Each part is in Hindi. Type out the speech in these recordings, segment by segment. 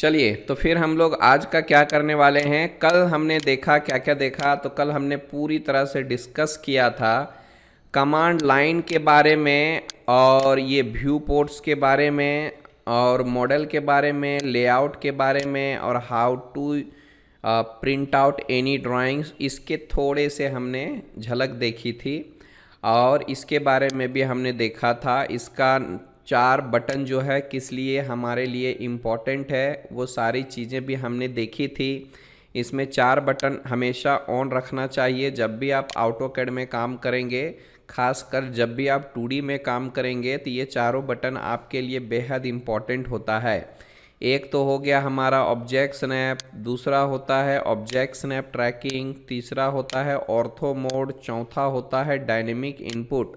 चलिए तो फिर हम लोग आज का क्या करने वाले हैं। कल हमने देखा क्या क्या देखा, तो कल हमने पूरी तरह से डिस्कस किया था कमांड लाइन के बारे में, और ये व्यू पोर्ट्स के बारे में, और मॉडल के बारे में, लेआउट के बारे में, और how to print out any drawings, इसके थोड़े से हमने झलक देखी थी। और इसके बारे में भी हमने देखा था इसका 4 बटन जो है किस लिए हमारे लिए इम्पॉर्टेंट है, वो सारी चीज़ें भी हमने देखी थी। इसमें 4 बटन हमेशा ऑन रखना चाहिए जब भी आप AutoCAD में काम करेंगे, खासकर जब भी आप 2D में काम करेंगे तो ये चारों बटन आपके लिए बेहद इम्पॉर्टेंट होता है। एक तो हो गया हमारा ऑब्जेक्ट स्नैप, दूसरा होता है ऑब्जेक्ट स्नैप ट्रैकिंग, तीसरा होता है ऑर्थो मोड, चौथा होता है डायनेमिक इनपुट।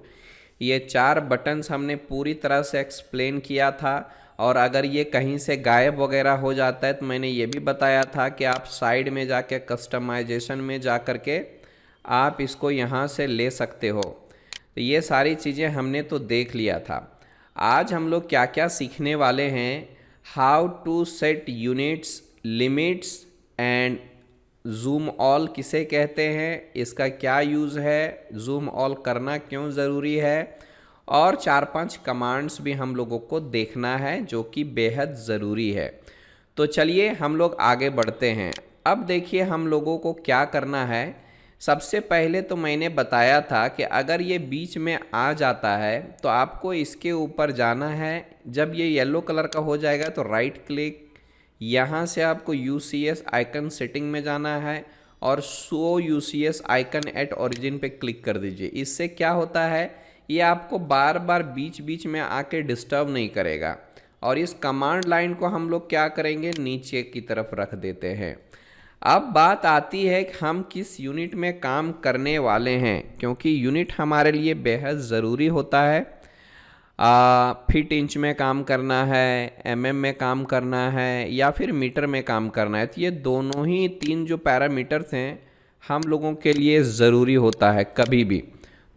ये 4 बटन्स हमने पूरी तरह से एक्सप्लेन किया था। और अगर ये कहीं से गायब वगैरह हो जाता है तो मैंने ये भी बताया था कि आप साइड में जाके कस्टमाइजेशन में जा कर के आप इसको यहाँ से ले सकते हो। तो ये सारी चीज़ें हमने तो देख लिया था। आज हम लोग क्या क्या सीखने वाले हैं, how to set units, limits and zoom all किसे कहते हैं, इसका क्या यूज़ है, जूम ऑल करना क्यों ज़रूरी है, और 4-5 कमांड्स भी हम लोगों को देखना है जो कि बेहद ज़रूरी है। तो चलिए हम लोग आगे बढ़ते हैं। अब देखिए हम लोगों को क्या करना है। सबसे पहले तो मैंने बताया था कि अगर ये बीच में आ जाता है तो आपको इसके ऊपर जाना है। जब ये येलो कलर का हो जाएगा तो राइट क्लिक, यहाँ से आपको UCS आइकन सेटिंग में जाना है और show UCS icon at origin पे क्लिक कर दीजिए। इससे क्या होता है, ये आपको बार बार बीच बीच में आके डिस्टर्ब नहीं करेगा। और इस कमांड लाइन को हम लोग क्या करेंगे, नीचे की तरफ रख देते हैं। अब बात आती है कि हम किस यूनिट में काम करने वाले हैं, क्योंकि यूनिट हमारे लिए बेहद ज़रूरी होता है। फीट इंच में काम करना है, MM में काम करना है, या फिर मीटर में काम करना है। तो ये दोनों ही 3 जो पैरामीटर्स हैं हम लोगों के लिए ज़रूरी होता है कभी भी।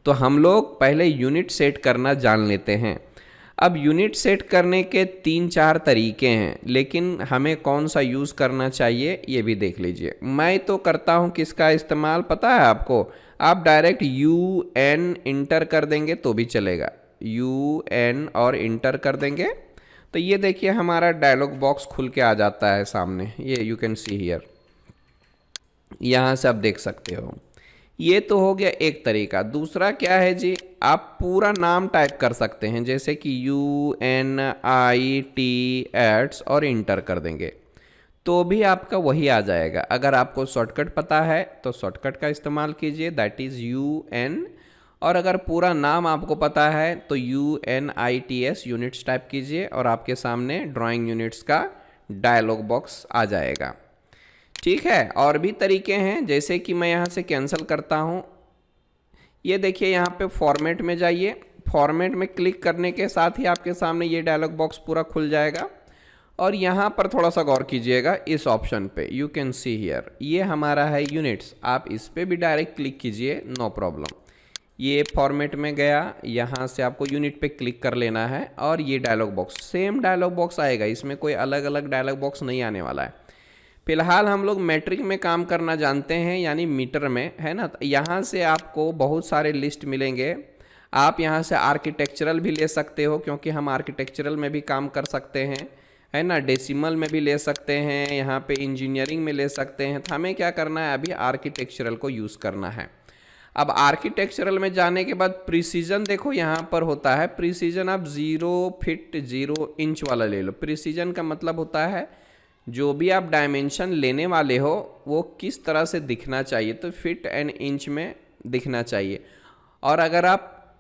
तो हम लोग पहले यूनिट सेट करना जान लेते हैं। अब यूनिट सेट करने के 3-4 तरीके हैं, लेकिन हमें कौन सा यूज़ करना चाहिए ये भी देख लीजिए। मैं तो करता हूँ किसका इस्तेमाल पता है आपको, आप डायरेक्ट UN इंटर कर देंगे तो भी चलेगा। UN और इंटर कर देंगे तो ये देखिए हमारा डायलॉग बॉक्स खुल के आ जाता है सामने। ये यू कैन सी हियर, यहाँ से आप देख सकते हो। ये तो हो गया एक तरीका। दूसरा क्या है जी, आप पूरा नाम टाइप कर सकते हैं, जैसे कि UNIT और इंटर कर देंगे तो भी आपका वही आ जाएगा। अगर आपको शॉर्टकट पता है तो शॉर्टकट का इस्तेमाल कीजिए, दैट इज़ UN। और अगर पूरा नाम आपको पता है तो UNITS यूनिट्स टाइप कीजिए और आपके सामने ड्राइंग यूनिट्स का डायलॉग बॉक्स आ जाएगा। ठीक है, और भी तरीके हैं, जैसे कि मैं यहाँ से कैंसिल करता हूँ। ये देखिए यहाँ पे फॉर्मेट में जाइए, फॉर्मेट में क्लिक करने के साथ ही आपके सामने ये डायलॉग बॉक्स पूरा खुल जाएगा। और यहाँ पर थोड़ा सा गौर कीजिएगा इस ऑप्शन पे, यू कैन सी हियर, ये हमारा है यूनिट्स। आप इस पर भी डायरेक्ट क्लिक कीजिए, नो प्रॉब्लम। ये फॉर्मेट में गया, यहाँ से आपको यूनिट पे क्लिक कर लेना है और ये dialog box, same dialog box आएगा, इसमें कोई अलग अलग डायलॉग बॉक्स नहीं आने वाला है। फिलहाल हम लोग मैट्रिक में काम करना जानते हैं, यानी मीटर में, है ना। तो यहाँ से आपको बहुत सारे लिस्ट मिलेंगे। आप यहाँ से आर्किटेक्चरल भी ले सकते हो, क्योंकि हम आर्किटेक्चरल में भी काम कर सकते हैं, है ना। डेसिमल में भी ले सकते हैं, यहाँ पे इंजीनियरिंग में ले सकते हैं। तो हमें क्या करना है, अभी आर्किटेक्चरल को यूज़ करना है। अब आर्किटेक्चरल में जाने के बाद प्रिसीजन देखो यहाँ पर होता है। प्रिसीजन आप 0 फीट 0 इंच वाला ले लो। प्रिसीजन का मतलब होता है जो भी आप डायमेंशन लेने वाले हो वो किस तरह से दिखना चाहिए, तो फीट एंड इंच में दिखना चाहिए। और अगर आप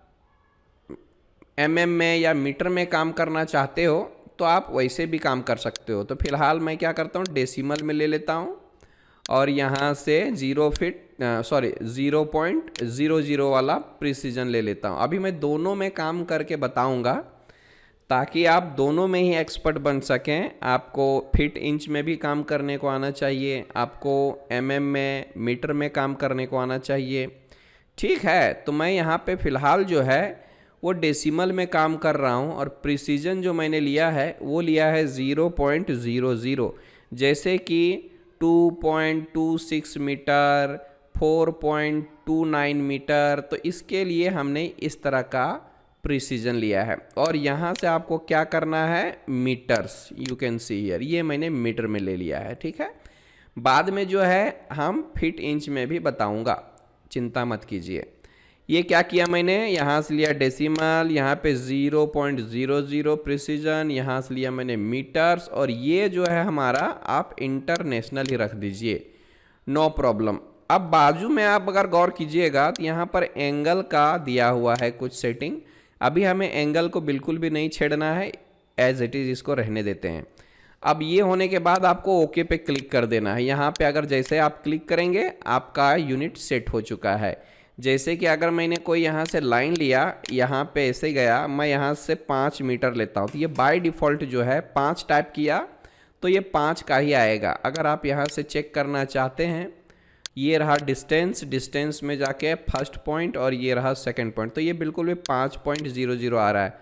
MM में या मीटर में काम करना चाहते हो तो आप वैसे भी काम कर सकते हो। तो फिलहाल मैं क्या करता हूँ, डेसिमल में ले लेता हूँ और यहाँ से 0.00 वाला प्रिसीजन ले लेता हूँ। अभी मैं दोनों में काम करके बताऊँगा ताकि आप दोनों में ही एक्सपर्ट बन सकें। आपको फीट इंच में भी काम करने को आना चाहिए, आपको MM में मीटर में काम करने को आना चाहिए। ठीक है, तो मैं यहाँ पे फ़िलहाल जो है वो डेसिमल में काम कर रहा हूँ और प्रिसीजन जो मैंने लिया है वो लिया है 0.00, जैसे कि 2.26 मीटर, 4.29 मीटर। तो इसके लिए हमने इस तरह का प्रिसीजन लिया है और यहाँ से आपको क्या करना है, metres, you can see here, ये मैंने मीटर में ले लिया है। ठीक है, बाद में जो है हम फीट इंच में भी बताऊंगा, चिंता मत कीजिए। ये क्या किया मैंने, यहाँ से लिया डेसिमल, यहाँ पे 0.00 प्रिसीजन, यहाँ से लिया मैंने मीटर्स, और ये जो है हमारा आप इंटरनेशनल ही रख दीजिए, नो प्रॉब्लम। अब बाजू में आप अगर गौर कीजिएगा तो यहाँ पर एंगल का दिया हुआ है कुछ सेटिंग। अभी हमें एंगल को बिल्कुल भी नहीं छेड़ना है, एज इट इज़ इसको रहने देते हैं। अब ये होने के बाद आपको ओके पे क्लिक कर देना है। यहाँ पे अगर जैसे आप क्लिक करेंगे आपका यूनिट सेट हो चुका है। जैसे कि अगर मैंने कोई यहाँ से लाइन लिया, यहाँ पे ऐसे गया, मैं यहाँ से 5 मीटर लेता हूँ तो ये बाय डिफ़ॉल्ट जो है 5 टाइप किया तो ये 5 का ही आएगा। अगर आप यहाँ से चेक करना चाहते हैं, ये रहा डिस्टेंस में जाके फर्स्ट पॉइंट और ये रहा सेकंड पॉइंट, तो ये बिल्कुल भी 5.00 आ रहा है।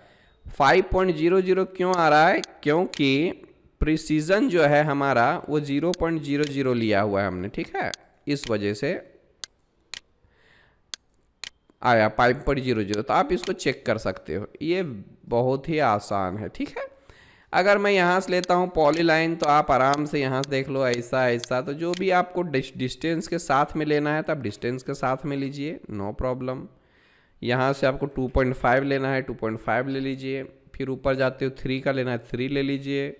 5.00 क्यों आ रहा है, क्योंकि प्रिसीजन जो है हमारा वो 0.00 लिया हुआ है हमने। ठीक है, इस वजह से आया 5.00। तो आप इसको चेक कर सकते हो, ये बहुत ही आसान है। ठीक है, अगर मैं यहाँ से लेता हूँ पॉलीलाइन तो आप आराम से यहाँ से देख लो, ऐसा ऐसा। तो जो भी आपको डिस्टेंस के साथ में लेना है तो आप डिस्टेंस के साथ में लीजिए, नो प्रॉब्लम। यहाँ से आपको 2.5 लेना है 2.5 ले लीजिए, फिर ऊपर जाते हो 3 का लेना है 3 ले लीजिए,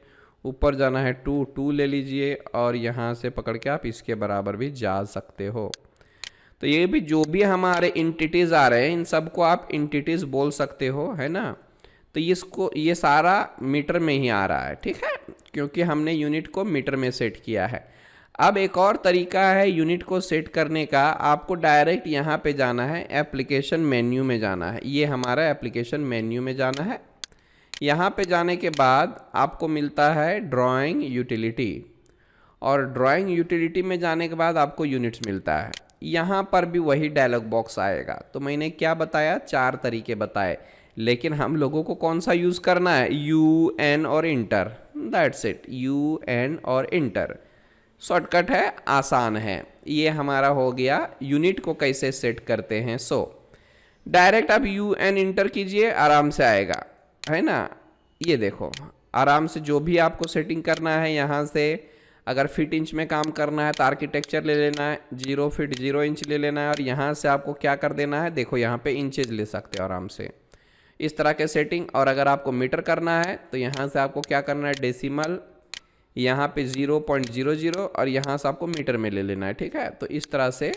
ऊपर जाना है 2 ले लीजिए, और यहाँ से पकड़ के आप इसके बराबर भी जा सकते हो। तो ये भी जो भी हमारे इंटिटीज़ आ रहे हैं इन सबको आप इंटिटीज़ बोल सकते हो, है ना। तो इसको ये सारा मीटर में ही आ रहा है। ठीक है, क्योंकि हमने यूनिट को मीटर में सेट किया है। अब एक और तरीका है यूनिट को सेट करने का, आपको डायरेक्ट यहाँ पे जाना है, एप्लीकेशन मेन्यू में जाना है। ये हमारा एप्लीकेशन मेन्यू में जाना है। यहाँ पे जाने के बाद आपको मिलता है ड्राइंग यूटिलिटी, और ड्राइंग यूटिलिटी में जाने के बाद आपको यूनिट्स मिलता है। यहाँ पर भी वही डायलॉग बॉक्स आएगा। तो मैंने क्या बताया, 4 तरीके बताए, लेकिन हम लोगों को कौन सा यूज़ करना है, यू एन और enter, that's it, U N और इंटर। शॉर्टकट है, आसान है। ये हमारा हो गया यूनिट को कैसे सेट करते हैं। सो डायरेक्ट आप यू एन इंटर कीजिए, आराम से आएगा, है ना। ये देखो आराम से जो भी आपको सेटिंग करना है, यहाँ से अगर फीट इंच में काम करना है तो आर्किटेक्चर ले लेना है, 0 फीट 0 इंच ले लेना है, और यहाँ से आपको क्या कर देना है, देखो यहाँ पे इंचेज ले सकते हो आराम से, इस तरह के सेटिंग। और अगर आपको मीटर करना है तो यहाँ से आपको क्या करना है, डेसिमल, यहाँ पे 0.00, और यहाँ से आपको मीटर में ले लेना है। ठीक है, तो इस तरह से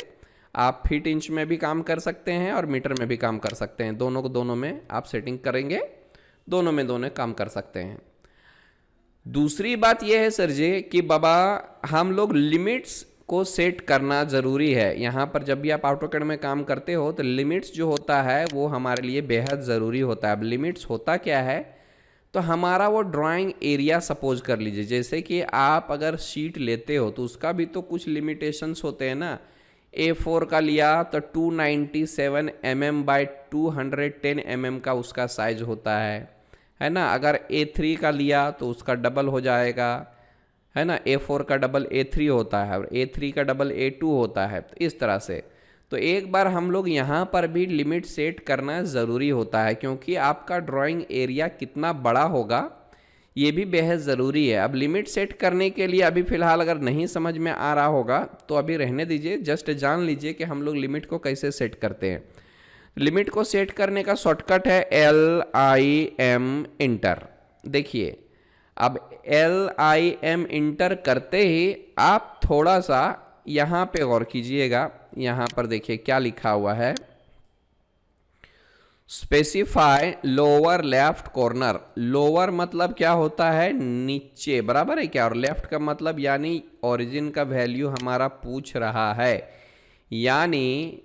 आप फीट इंच में भी काम कर सकते हैं और मीटर में भी काम कर सकते हैं। दोनों को दोनों में आप सेटिंग करेंगे, दोनों में दोनों काम कर सकते हैं। दूसरी बात यह है सर जी कि बाबा हम लोग लिमिट्स को सेट करना ज़रूरी है। यहाँ पर जब भी आप AutoCAD में काम करते हो तो लिमिट्स जो होता है वो हमारे लिए बेहद ज़रूरी होता है। अब लिमिट्स होता क्या है, तो हमारा वो ड्राइंग एरिया सपोज कर लीजिए, जैसे कि आप अगर शीट लेते हो तो उसका भी तो कुछ लिमिटेशंस होते हैं ना। A4 का लिया तो 297 mm बाई 210 mm का उसका साइज होता है ना। अगर A3 का लिया तो उसका डबल हो जाएगा, है ना। A4 का डबल A3 होता है और A3 का डबल A2 होता है, तो इस तरह से। तो एक बार हम लोग यहाँ पर भी लिमिट सेट करना ज़रूरी होता है, क्योंकि आपका ड्राइंग एरिया कितना बड़ा होगा ये भी बेहद ज़रूरी है। अब लिमिट सेट करने के लिए अभी फ़िलहाल अगर नहीं समझ में आ रहा होगा तो अभी रहने दीजिए, जस्ट जान लीजिए कि हम लोग लिमिट को कैसे सेट करते हैं। लिमिट को सेट करने का शॉर्टकट है LIM इंटर। देखिए अब LIM इंटर करते ही आप थोड़ा सा यहाँ पे गौर कीजिएगा। यहाँ पर देखिए क्या लिखा हुआ है, specify lower left corner. Lower मतलब क्या होता है, नीचे, बराबर है क्या, और लेफ्ट का मतलब यानी ओरिजिन का वैल्यू हमारा पूछ रहा है, यानी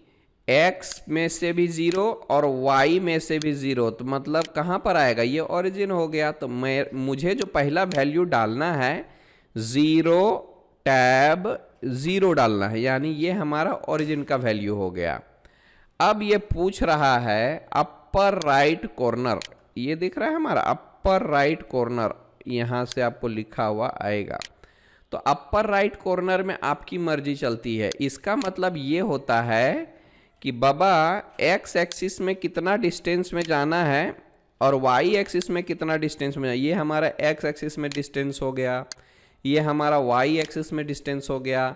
x में से भी 0 और y में से भी 0। तो मतलब कहाँ पर आएगा, ये ओरिजिन हो गया। तो मुझे जो पहला वैल्यू डालना है 0 टैब 0 डालना है, यानी ये हमारा ओरिजिन का वैल्यू हो गया। अब ये पूछ रहा है, अब अपर राइट कॉर्नर, ये दिख रहा है हमारा अपर राइट कॉर्नर, यहाँ से आपको लिखा हुआ आएगा। तो अपर राइट कॉर्नर में आपकी मर्जी चलती है। इसका मतलब ये होता है कि बाबा एक्स एक्सिस में कितना डिस्टेंस में जाना है और वाई एक्सिस में कितना डिस्टेंस में, ये हमारा एक्स एक्सिस में डिस्टेंस हो गया, ये हमारा वाई एक्सिस में डिस्टेंस हो गया।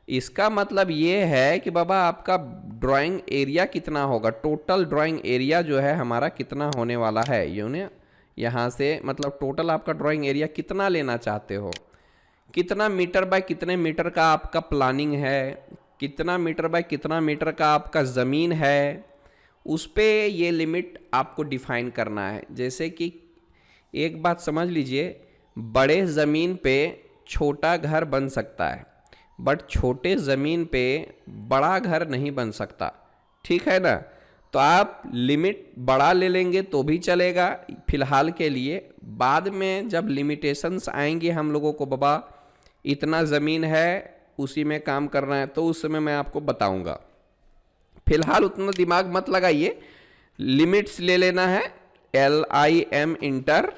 इसका मतलब ये है कि बाबा आपका ड्राइंग एरिया कितना होगा, टोटल ड्राइंग एरिया जो है हमारा कितना होने वाला है, यूँ यहाँ से मतलब टोटल आपका ड्राइंग एरिया कितना लेना चाहते हो, कितना मीटर बाय कितने मीटर का आपका प्लानिंग है, कितना मीटर बाय कितना मीटर का आपका ज़मीन है, उस पे ये लिमिट आपको डिफाइन करना है। जैसे कि एक बात समझ लीजिए, बड़े ज़मीन पे छोटा घर बन सकता है बट छोटे ज़मीन पे बड़ा घर नहीं बन सकता, ठीक है ना। तो आप लिमिट बड़ा ले लेंगे तो भी चलेगा फिलहाल के लिए, बाद में जब लिमिटेशंस आएंगे हम लोगों को, बाबा इतना ज़मीन है उसी में काम करना है, तो उस समय मैं आपको बताऊंगा। फिलहाल उतना दिमाग मत लगाइए, लिमिट्स ले लेना है। LIM inter,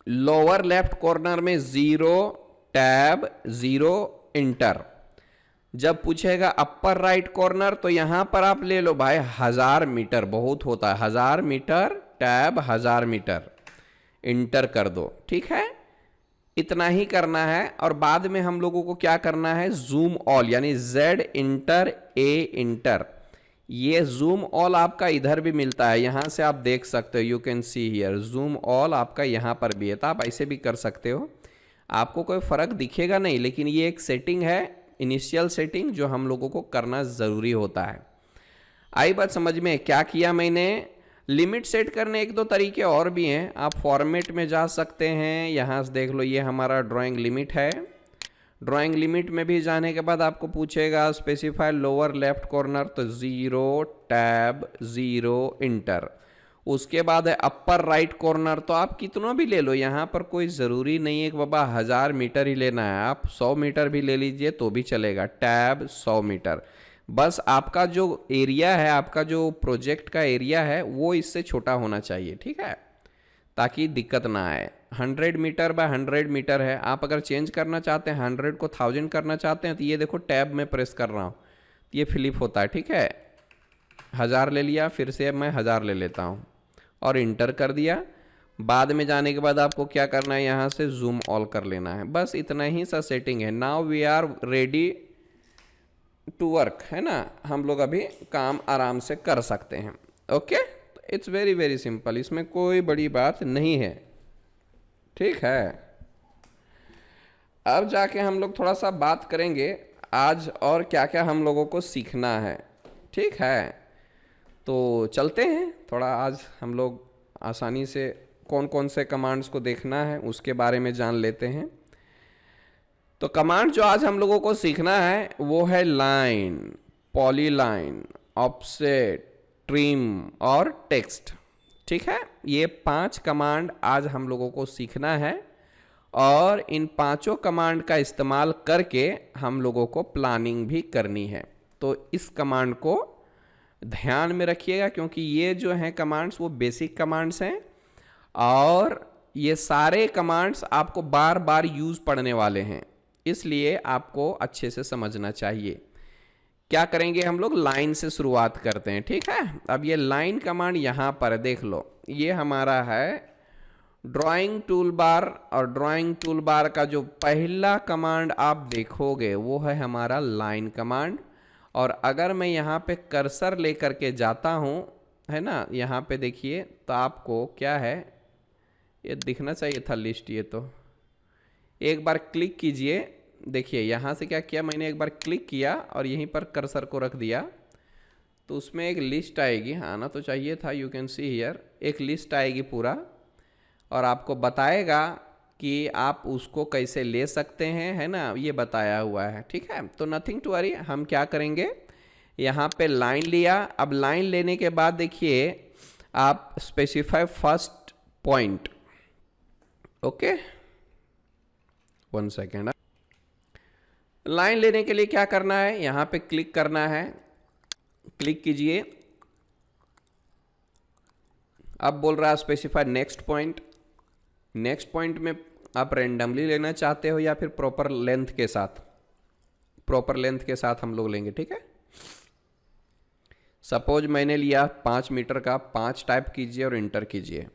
lower left corner में 0 टैब 0 इंटर। जब पूछेगा अपर राइट कॉर्नर तो यहां पर आप ले लो भाई 1000 मीटर, बहुत होता है 1000 मीटर, टैब 1000 मीटर, इंटर कर दो, ठीक है। इतना ही करना है। और बाद में हम लोगों को क्या करना है, जूम ऑल यानी Z इंटर A इंटर। ये जूम ऑल आपका इधर भी मिलता है, यहां से आप देख सकते हो, you can see here zoom all आपका यहां पर भी है, तो आप ऐसे भी कर सकते हो, आपको कोई फर्क दिखेगा नहीं, लेकिन ये एक सेटिंग है, इनिशियल सेटिंग, जो हम लोगों को करना ज़रूरी होता है। आई बात समझ में, क्या किया मैंने, लिमिट सेट करने एक दो तरीके और भी हैं। आप फॉर्मेट में जा सकते हैं, यहाँ से देख लो, ये हमारा ड्राइंग लिमिट है। ड्राइंग लिमिट में भी जाने के बाद आपको पूछेगा स्पेसिफाई लोअर लेफ्ट कॉर्नर, तो 0 टैब 0 इंटर। उसके बाद है अपर राइट कॉर्नर, तो आप कितना भी ले लो, यहाँ पर कोई ज़रूरी नहीं है कि बाबा 1000 मीटर ही लेना है, आप 100 मीटर भी ले लीजिए तो भी चलेगा, टैब 100 मीटर। बस आपका जो एरिया है, आपका जो प्रोजेक्ट का एरिया है वो इससे छोटा होना चाहिए, ठीक है, ताकि दिक्कत ना आए। 100 मीटर बाय 100 मीटर है, आप अगर चेंज करना चाहते हैं 100 को 1000 करना चाहते हैं, तो ये देखो टैब में प्रेस कर रहा हूँ, ये फ्लिप होता है, ठीक है। 1000 ले लिया, फिर से मैं 1000 ले लेता हूँ और इंटर कर दिया। बाद में जाने के बाद आपको क्या करना है, यहाँ से जूम ऑल कर लेना है, बस इतना ही सा सेटिंग है। Now we are ready to work, है ना, हम लोग अभी काम आराम से कर सकते हैं। Okay, it's very very simple, इसमें कोई बड़ी बात नहीं है, ठीक है। अब जाके हम लोग थोड़ा सा बात करेंगे आज और क्या क्या हम लोगों को सीखना है, ठीक है। तो चलते हैं थोड़ा, आज हम लोग आसानी से कौन कौन से कमांड्स को देखना है उसके बारे में जान लेते हैं। तो कमांड जो आज हम लोगों को सीखना है वो है लाइन, पॉलीलाइन, ऑफसेट, ट्रिम और टेक्स्ट, ठीक है। ये 5 कमांड आज हम लोगों को सीखना है और इन पांचों कमांड का इस्तेमाल करके हम लोगों को प्लानिंग भी करनी है। तो इस कमांड को ध्यान में रखिएगा, क्योंकि ये जो हैं कमांड्स वो बेसिक कमांड्स हैं और ये सारे कमांड्स आपको बार बार यूज़ पड़ने वाले हैं, इसलिए आपको अच्छे से समझना चाहिए। क्या करेंगे हम लोग, लाइन से शुरुआत करते हैं, ठीक है। अब ये लाइन कमांड यहाँ पर देख लो, ये हमारा है ड्राइंग टूल बार, और ड्राइंग टूल बार का जो पहला कमांड आप देखोगे वो है हमारा लाइन कमांड। और अगर मैं यहाँ पे कर्सर लेकर के जाता हूँ, है ना, यहाँ पे देखिए, तो आपको क्या है, ये दिखना चाहिए था लिस्ट, ये तो एक बार क्लिक कीजिए, देखिए यहाँ से क्या किया मैंने, एक बार क्लिक किया और यहीं पर कर्सर को रख दिया तो उसमें एक लिस्ट आएगी, आना तो चाहिए था, यू कैन सी हियर, एक लिस्ट आएगी पूरा और आपको बताएगा कि आप उसको कैसे ले सकते हैं, है ना, ये बताया हुआ है, ठीक है। तो नथिंग टू वरी, हम क्या करेंगे, यहाँ पे लाइन लिया। अब लाइन लेने के बाद देखिए आप specify first point, okay, 1 second. Line लेने के लिए क्या करना है, यहाँ पे क्लिक करना है, क्लिक कीजिए, अब बोल रहा है specify next point. Next point में आप रेंडमली लेना चाहते हो या फिर प्रॉपर लेंथ के साथ? प्रॉपर लेंथ के साथ हम लोग लेंगे, ठीक है। सपोज मैंने लिया 5 मीटर का, 5 टाइप कीजिए और इंटर कीजिए।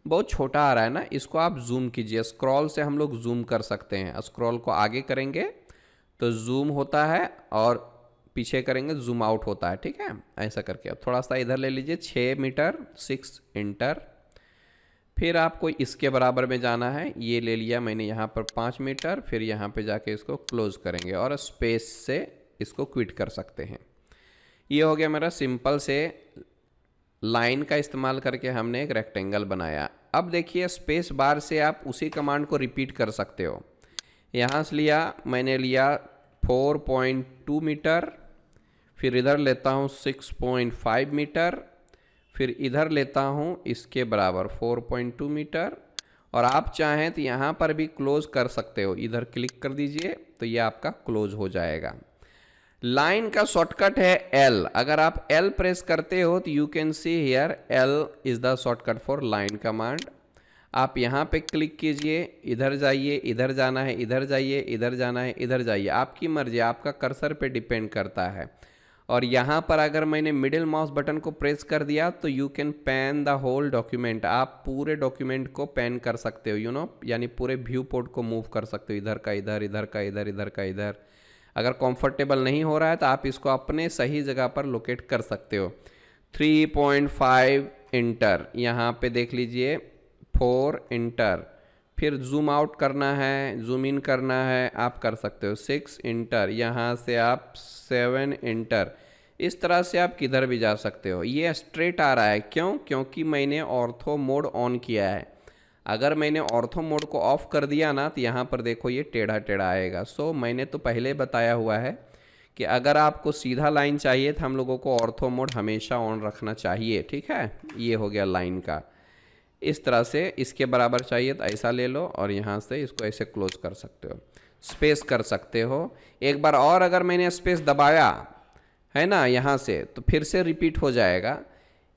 बहुत छोटा आ रहा है ना, इसको आप जूम कीजिए। स्क्रॉल से हम लोग जूम कर सकते हैं। स्क्रॉल को आगे करेंगे तो जूम होता है और पीछे करेंगे जूम आउट होता है, ठीक है। ऐसा करके अब थोड़ा सा इधर ले लीजिए, 6 मीटर 6 इंटर। फिर आपको इसके बराबर में जाना है, ये ले लिया मैंने यहाँ पर 5 मीटर। फिर यहाँ पे जाके इसको क्लोज करेंगे और स्पेस से इसको क्विट कर सकते हैं। ये हो गया मेरा सिंपल से लाइन का इस्तेमाल करके हमने एक रेक्टेंगल बनाया। अब देखिए स्पेस बार से आप उसी कमांड को रिपीट कर सकते हो। यहाँ से लिया, मैंने लिया 4.2 मीटर, फिर इधर लेता हूँ 6.5 मीटर, फिर इधर लेता हूँ इसके बराबर 4.2 मीटर। और आप चाहें तो यहाँ पर भी क्लोज कर सकते हो, इधर क्लिक कर दीजिए तो ये आपका क्लोज हो जाएगा। लाइन का शॉर्टकट है L। अगर आप L प्रेस करते हो तो you can see here L is the shortcut for line command. आप यहाँ पे क्लिक कीजिए, इधर जाइए, इधर जाना है, इधर जाइए, इधर जाना है, इधर जाइए, आपकी मर्जी, आपका कर्सर पे डिपेंड करता है। और यहाँ पर अगर मैंने मिडिल माउस बटन को प्रेस कर दिया तो you can pan the whole document. आप पूरे डॉक्यूमेंट को पैन कर सकते हो, यू नो, यानी पूरे व्यू पोर्ट को मूव कर सकते हो, इधर का इधर, इधर का इधर, इधर का इधर। अगर कंफर्टेबल नहीं हो रहा है तो आप इसको अपने सही जगह पर लोकेट कर सकते हो। 3.5 इंटर, यहाँ पे देख लीजिए 4 इंटर। फिर जूम आउट करना है, जूम इन करना है, आप कर सकते हो 6 इंटर। यहाँ से आप 7 इंटर। इस तरह से आप किधर भी जा सकते हो। ये स्ट्रेट आ रहा है, क्यों? क्योंकि मैंने ऑर्थो मोड ऑन किया है। अगर मैंने ऑर्थो मोड को ऑफ कर दिया ना तो यहाँ पर देखो ये टेढ़ा टेढ़ा आएगा। सो मैंने तो पहले बताया हुआ है कि अगर आपको सीधा लाइन चाहिए तो हम लोगों को ऑर्थो मोड हमेशा ऑन रखना चाहिए, ठीक है। ये हो गया लाइन का। इस तरह से इसके बराबर चाहिए तो ऐसा ले लो और यहाँ से इसको ऐसे क्लोज कर सकते हो, स्पेस कर सकते हो। एक बार और अगर मैंने स्पेस दबाया है ना यहाँ से तो फिर से रिपीट हो जाएगा।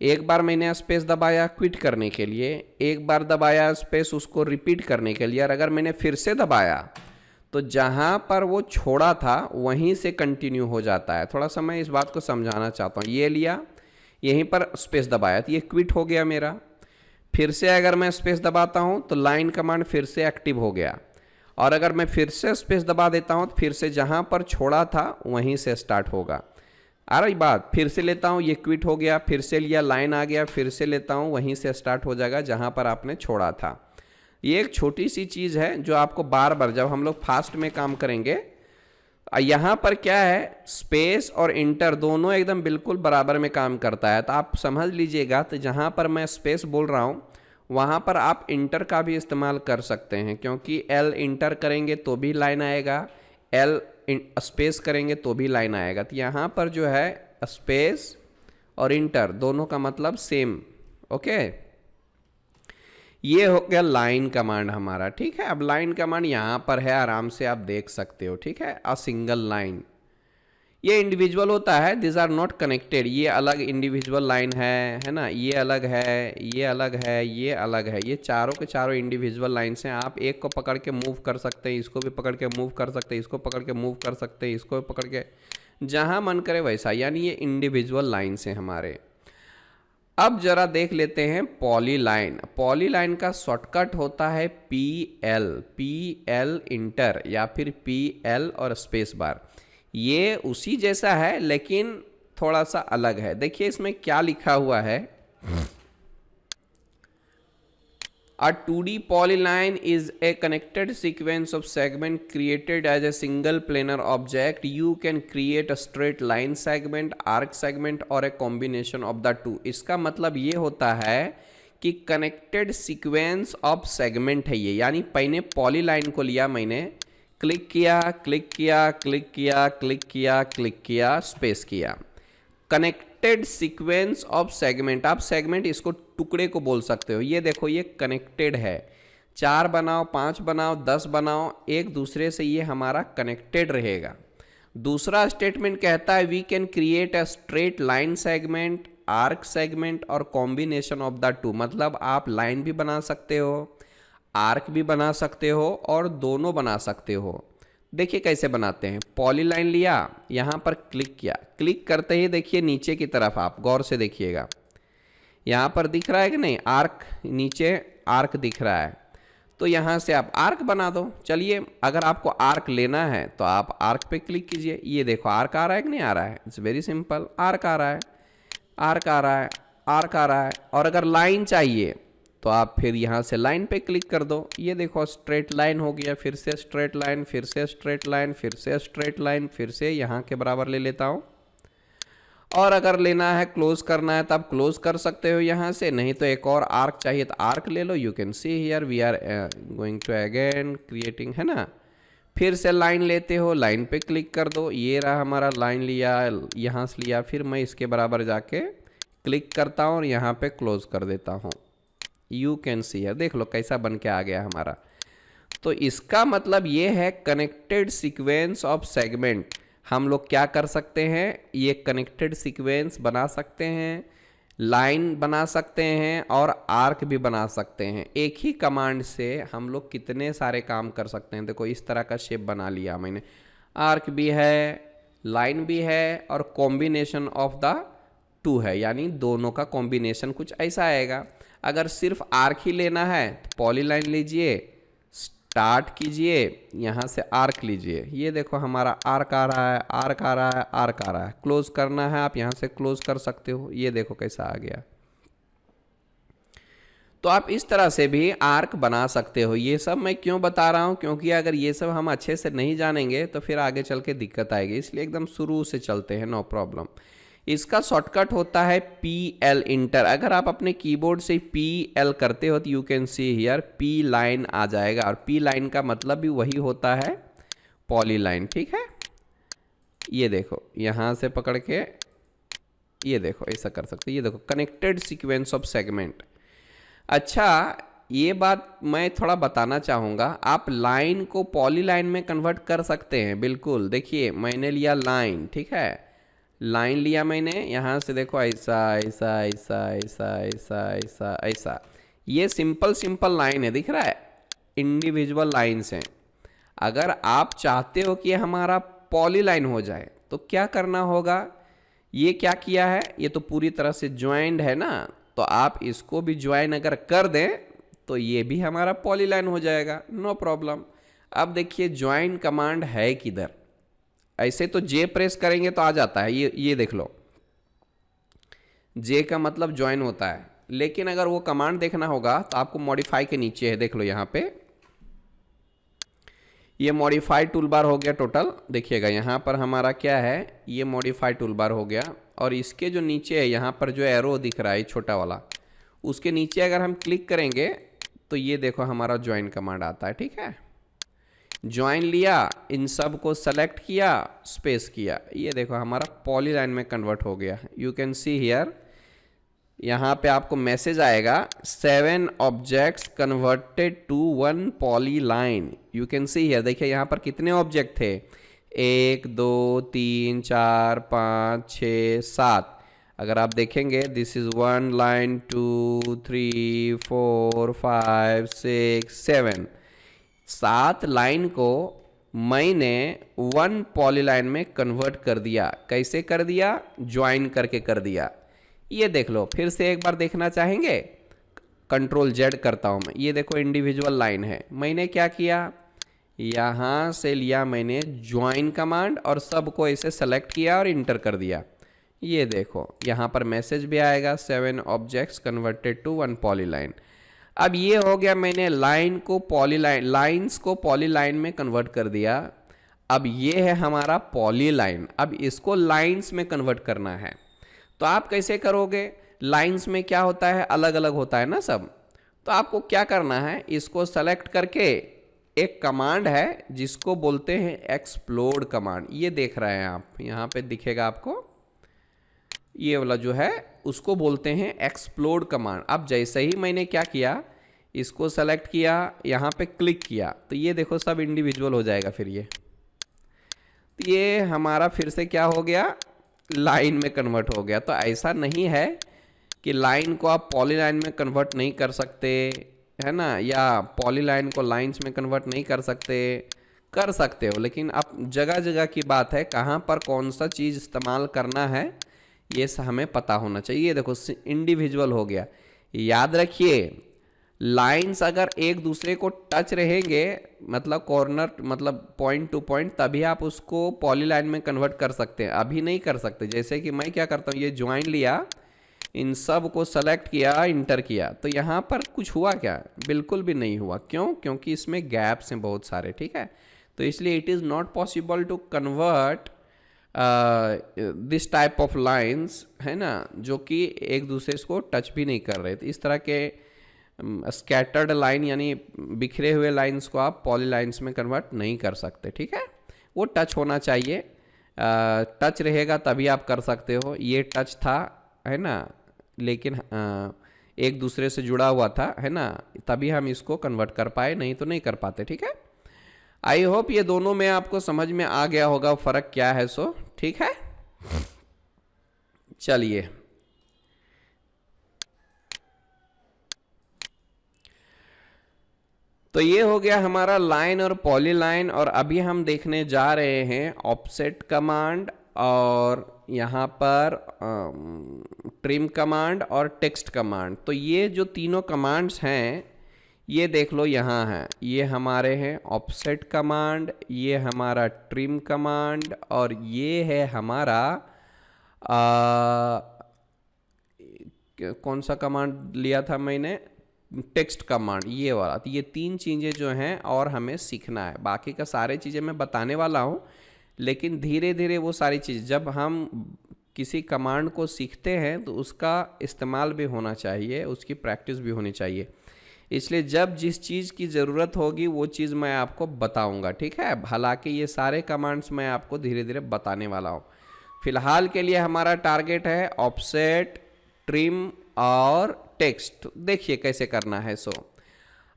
एक बार मैंने स्पेस दबाया क्विट करने के लिए, एक बार दबाया स्पेस उसको रिपीट करने के लिए, और अगर मैंने फिर से दबाया तो जहाँ पर वो छोड़ा था वहीं से कंटिन्यू हो जाता है। थोड़ा सा मैं इस बात को समझाना चाहता हूँ। ये लिया, यहीं पर स्पेस दबाया तो ये क्विट हो गया मेरा। फिर से अगर मैं स्पेस दबाता हूँ तो लाइन कमांड फिर से एक्टिव हो गया, और अगर मैं फिर से स्पेस दबा देता हूँ तो फिर से जहाँ पर छोड़ा था वहीं से स्टार्ट होगा। आ रही बात? फिर से लेता हूँ, ये क्विट हो गया, फिर से लिया, लाइन आ गया, फिर से लेता हूँ, वहीं से स्टार्ट हो जाएगा जहाँ पर आपने छोड़ा था। ये एक छोटी सी चीज़ है जो आपको बार बार जब हम लोग फास्ट में काम करेंगे, यहाँ पर क्या है, स्पेस और इंटर दोनों एकदम बिल्कुल बराबर में काम करता है। तो आप समझ लीजिएगा, तो जहाँ पर मैं स्पेस बोल रहा हूँ वहाँ पर आप इंटर का भी इस्तेमाल कर सकते हैं, क्योंकि L इंटर करेंगे तो भी लाइन आएगा, L स्पेस करेंगे तो भी लाइन आएगा। तो यहाँ पर जो है स्पेस और इंटर दोनों का मतलब सेम, ओके। ये हो गया लाइन कमांड हमारा, ठीक है। अब लाइन कमांड यहाँ पर है, आराम से आप देख सकते हो, ठीक है। अ सिंगल लाइन, ये इंडिविजुअल होता है, दिस आर नॉट कनेक्टेड। ये अलग इंडिविजुअल लाइन है ना, ये अलग है, ये अलग है, ये अलग है। ये चारों के चारों इंडिविजुअल लाइन्स हैं। आप एक को पकड़ के मूव कर सकते हैं, इसको भी पकड़ के मूव कर सकते हैं, इसको पकड़ के मूव कर सकते हैं, इसको भी पकड़ के, जहाँ मन करे वैसा, यानी ये इंडिविजुअल लाइन्स हैं हमारे। अब जरा देख लेते हैं पॉली लाइन। पॉली लाइन का शॉर्टकट होता है PL इंटर या फिर PL और स्पेस बार। ये उसी जैसा है लेकिन थोड़ा सा अलग है। देखिए इसमें क्या लिखा हुआ है, A 2D polyline is a connected sequence of segment created as a single planar object. You can create a straight line segment, arc segment or a combination of the two. इसका मतलब ये होता है कि कनेक्टेड सीक्वेंस ऑफ सेगमेंट है ये, यानी पहले पॉलीलाइन को लिया मैंने, क्लिक किया, क्लिक किया, क्लिक किया, क्लिक किया, क्लिक किया, स्पेस किया, कनेक्टेड सीक्वेंस ऑफ सेगमेंट। आप सेगमेंट इसको टुकड़े को बोल सकते हो। ये देखो ये कनेक्टेड है, 4 बनाओ, 5 बनाओ, 10 बनाओ, एक दूसरे से ये हमारा कनेक्टेड रहेगा। दूसरा स्टेटमेंट कहता है we can create a straight line segment, arc segment और कॉम्बिनेशन ऑफ द टू, मतलब आप लाइन भी बना सकते हो, आर्क भी बना सकते हो और दोनों बना सकते हो। देखिए कैसे बनाते हैं। पॉलीलाइन लिया, यहाँ पर क्लिक किया, क्लिक करते ही देखिए नीचे की तरफ, आप गौर से देखिएगा, यहाँ पर दिख रहा है कि नहीं, आर्क, नीचे आर्क दिख रहा है, तो यहाँ से आप आर्क बना दो। चलिए, अगर आपको आर्क लेना है तो आप आर्क पे क्लिक कीजिए, ये देखो आर्क आ रहा है कि नहीं आ रहा है, इट्स वेरी सिंपल, आर्क आ रहा है, आर्क आ रहा है, आर्क आ रहा है। और अगर लाइन चाहिए तो आप फिर यहाँ से लाइन पे क्लिक कर दो, ये देखो स्ट्रेट लाइन हो गया, फिर से स्ट्रेट लाइन, फिर से स्ट्रेट लाइन, फिर से स्ट्रेट लाइन, फिर से यहाँ के बराबर ले लेता हूँ। और अगर लेना है, क्लोज करना है, तब क्लोज कर सकते हो यहाँ से, नहीं तो एक और आर्क चाहिए तो आर्क ले लो। You can see here we are going to again creating, है ना। फिर से लाइन लेते हो, लाइन पे क्लिक कर दो, ये रहा हमारा लाइन लिया, यहाँ से लिया, फिर मैं इसके बराबर जाके क्लिक करता हूँ और यहाँ पे क्लोज कर देता हूँ। यू कैन सी हियर, देख लो कैसा बन के आ गया हमारा। तो इसका मतलब ये है कनेक्टेड सीक्वेंस ऑफ सेगमेंट। हम लोग क्या कर सकते हैं, ये कनेक्टेड सीक्वेंस बना सकते हैं, लाइन बना सकते हैं और आर्क भी बना सकते हैं। एक ही कमांड से हम लोग कितने सारे काम कर सकते हैं। देखो इस तरह का शेप बना लिया मैंने, आर्क भी है, लाइन भी है और कॉम्बिनेशन ऑफ द टू है, यानी दोनों का कॉम्बिनेशन कुछ ऐसा आएगा। अगर सिर्फ आर्क ही लेना है तो पॉलीलाइन लीजिए, स्टार्ट कीजिए, यहाँ से आर्क लीजिए, ये देखो हमारा आर्क आ रहा है, आर्क आ रहा है, आर्क आ रहा है। क्लोज करना है आप यहाँ से क्लोज कर सकते हो, ये देखो कैसा आ गया। तो आप इस तरह से भी आर्क बना सकते हो। ये सब मैं क्यों बता रहा हूँ, क्योंकि अगर ये सब हम अच्छे से नहीं जानेंगे तो फिर आगे चल के दिक्कत आएगी, इसलिए एकदम शुरू से चलते हैं, नो प्रॉब्लम। इसका शॉर्टकट होता है PL इंटर। अगर आप अपने कीबोर्ड से PL करते हो तो you can see here P line आ जाएगा, और P लाइन का मतलब भी वही होता है, पॉलीलाइन, ठीक है। ये देखो यहाँ से पकड़ के, ये देखो ऐसा कर सकते, ये देखो कनेक्टेड सीक्वेंस ऑफ सेगमेंट। अच्छा, ये बात मैं थोड़ा बताना चाहूँगा, आप लाइन को पॉलीलाइन में कन्वर्ट कर सकते हैं, बिल्कुल। देखिए मैंने लिया लाइन, ठीक है, लाइन लिया मैंने, यहाँ से देखो ऐसा ऐसा ऐसा ऐसा ऐसा ऐसा ऐसा, ये सिंपल लाइन है, दिख रहा है, इंडिविजुअल लाइन्स हैं। अगर आप चाहते हो कि हमारा पॉलीलाइन हो जाए तो क्या करना होगा, ये क्या किया है, ये तो पूरी तरह से ज्वाइंड है ना, तो आप इसको भी ज्वाइन अगर कर दें तो ये भी हमारा पॉलीलाइन हो जाएगा, नो प्रॉब्लम। अब देखिए ज्वाइन कमांड है किधर, ऐसे तो जे प्रेस करेंगे तो आ जाता है, ये देख लो, जे का मतलब ज्वाइन होता है। लेकिन अगर वो कमांड देखना होगा तो आपको मॉडिफाई के नीचे है, देख लो यहाँ पे, ये मॉडिफाई टूलबार हो गया टोटल। देखिएगा यहाँ पर हमारा क्या है, ये मॉडिफाई टूलबार हो गया, और इसके जो नीचे है यहाँ पर जो एरो दिख रहा है छोटा वाला, उसके नीचे अगर हम क्लिक करेंगे तो ये देखो हमारा ज्वाइन कमांड आता है, ठीक है। ज्वाइन लिया, इन सब को सेलेक्ट किया, स्पेस किया, ये देखो हमारा पॉलीलाइन में कन्वर्ट हो गया। यू कैन सी हियर, यहाँ पे आपको मैसेज आएगा 7 objects converted to 1 polyline. You can see here, देखिए यहाँ पर कितने ऑब्जेक्ट थे, 1 2 3 4 5 6 7। अगर आप देखेंगे दिस इज 1 लाइन 2 3 4 5 6 7, 7 लाइन को मैंने 1 पॉलीलाइन में कन्वर्ट कर दिया। कैसे कर दिया, ज्वाइन करके कर दिया। ये देख लो, फिर से एक बार देखना चाहेंगे, कंट्रोल जेड करता हूँ मैं, ये देखो इंडिविजुअल लाइन है, मैंने क्या किया, यहाँ से लिया मैंने ज्वाइन कमांड और सबको ऐसे सेलेक्ट किया और इंटर कर दिया। ये देखो यहाँ पर मैसेज भी आएगा 7 ऑब्जेक्ट्स कन्वर्टेड टू 1 पॉलीलाइन। अब ये हो गया, मैंने लाइन को पॉलीलाइन, लाइन्स को पॉलीलाइन में कन्वर्ट कर दिया। अब ये है हमारा पॉलीलाइन, अब इसको लाइन्स में कन्वर्ट करना है। तो आप कैसे करोगे, लाइन्स में क्या होता है, अलग अलग होता है ना सब। तो आपको क्या करना है, इसको सेलेक्ट करके एक कमांड है जिसको बोलते हैं एक्सप्लोड कमांड, ये देख रहे हैं आप, यहाँ पे दिखेगा आपको, ये वाला जो है उसको बोलते हैं एक्सप्लोड कमांड। अब जैसे ही मैंने क्या किया, इसको सेलेक्ट किया, यहाँ पे क्लिक किया, तो ये देखो सब इंडिविजुअल हो जाएगा। फिर ये हमारा फिर से क्या हो गया, लाइन में कन्वर्ट हो गया। तो ऐसा नहीं है कि लाइन को आप पॉलीलाइन में कन्वर्ट नहीं कर सकते, है ना, या पॉलीलाइन को लाइंस में कन्वर्ट नहीं कर सकते हो, लेकिन आप जगह जगह की बात है, कहाँ पर कौन सा चीज़ इस्तेमाल करना है ये हमें पता होना चाहिए। देखो इंडिविजुअल हो गया। याद रखिए, लाइंस अगर एक दूसरे को टच रहेंगे, मतलब कॉर्नर, मतलब पॉइंट टू पॉइंट, तभी आप उसको पॉलीलाइन में कन्वर्ट कर सकते हैं, अभी नहीं कर सकते। जैसे कि मैं क्या करता हूँ, ये ज्वाइन लिया, इन सब को सेलेक्ट किया, इंटर किया, तो यहाँ पर कुछ हुआ क्या? बिल्कुल भी नहीं हुआ। क्यों? क्योंकि इसमें गैप्स हैं बहुत सारे, ठीक है। तो इसलिए it is not possible to convert this type of lines, है ना, जो कि एक दूसरे को टच भी नहीं कर रहे थे। इस तरह के स्कैटर्ड लाइन यानी बिखरे हुए लाइंस को आप पॉलीलाइंस में कन्वर्ट नहीं कर सकते, ठीक है। वो टच होना चाहिए, टच रहेगा तभी आप कर सकते हो। ये टच था, है ना, लेकिन एक दूसरे से जुड़ा हुआ था, है ना, तभी हम इसको कन्वर्ट कर पाए, नहीं तो नहीं कर पाते, ठीक है। आई होप ये दोनों में आपको समझ में आ गया होगा फर्क क्या है, सो ठीक है। चलिए, तो ये हो गया हमारा लाइन और पॉलीलाइन। और अभी हम देखने जा रहे हैं ऑफसेट कमांड और यहाँ पर ट्रिम कमांड और टेक्स्ट कमांड। तो ये जो तीनों कमांड्स हैं, ये देख लो यहाँ हैं, ये हमारे हैं ऑफसेट कमांड, ये हमारा ट्रिम कमांड, और ये है हमारा कौन सा कमांड लिया था मैंने, टेक्स्ट कमांड, ये वाला। तो ये तीन चीज़ें जो हैं और हमें सीखना है। बाकी का सारे चीज़ें मैं बताने वाला हूँ, लेकिन धीरे धीरे वो सारी चीज़, जब हम किसी कमांड को सीखते हैं तो उसका इस्तेमाल भी होना चाहिए, उसकी प्रैक्टिस भी होनी चाहिए। इसलिए जब जिस चीज़ की ज़रूरत होगी वो चीज़ मैं आपको बताऊंगा, ठीक है। हालांकि ये सारे कमांड्स मैं आपको धीरे धीरे बताने वाला हूँ। फिलहाल के लिए हमारा टारगेट है ऑफसेट, ट्रिम और टेक्स्ट। देखिए कैसे करना है। सो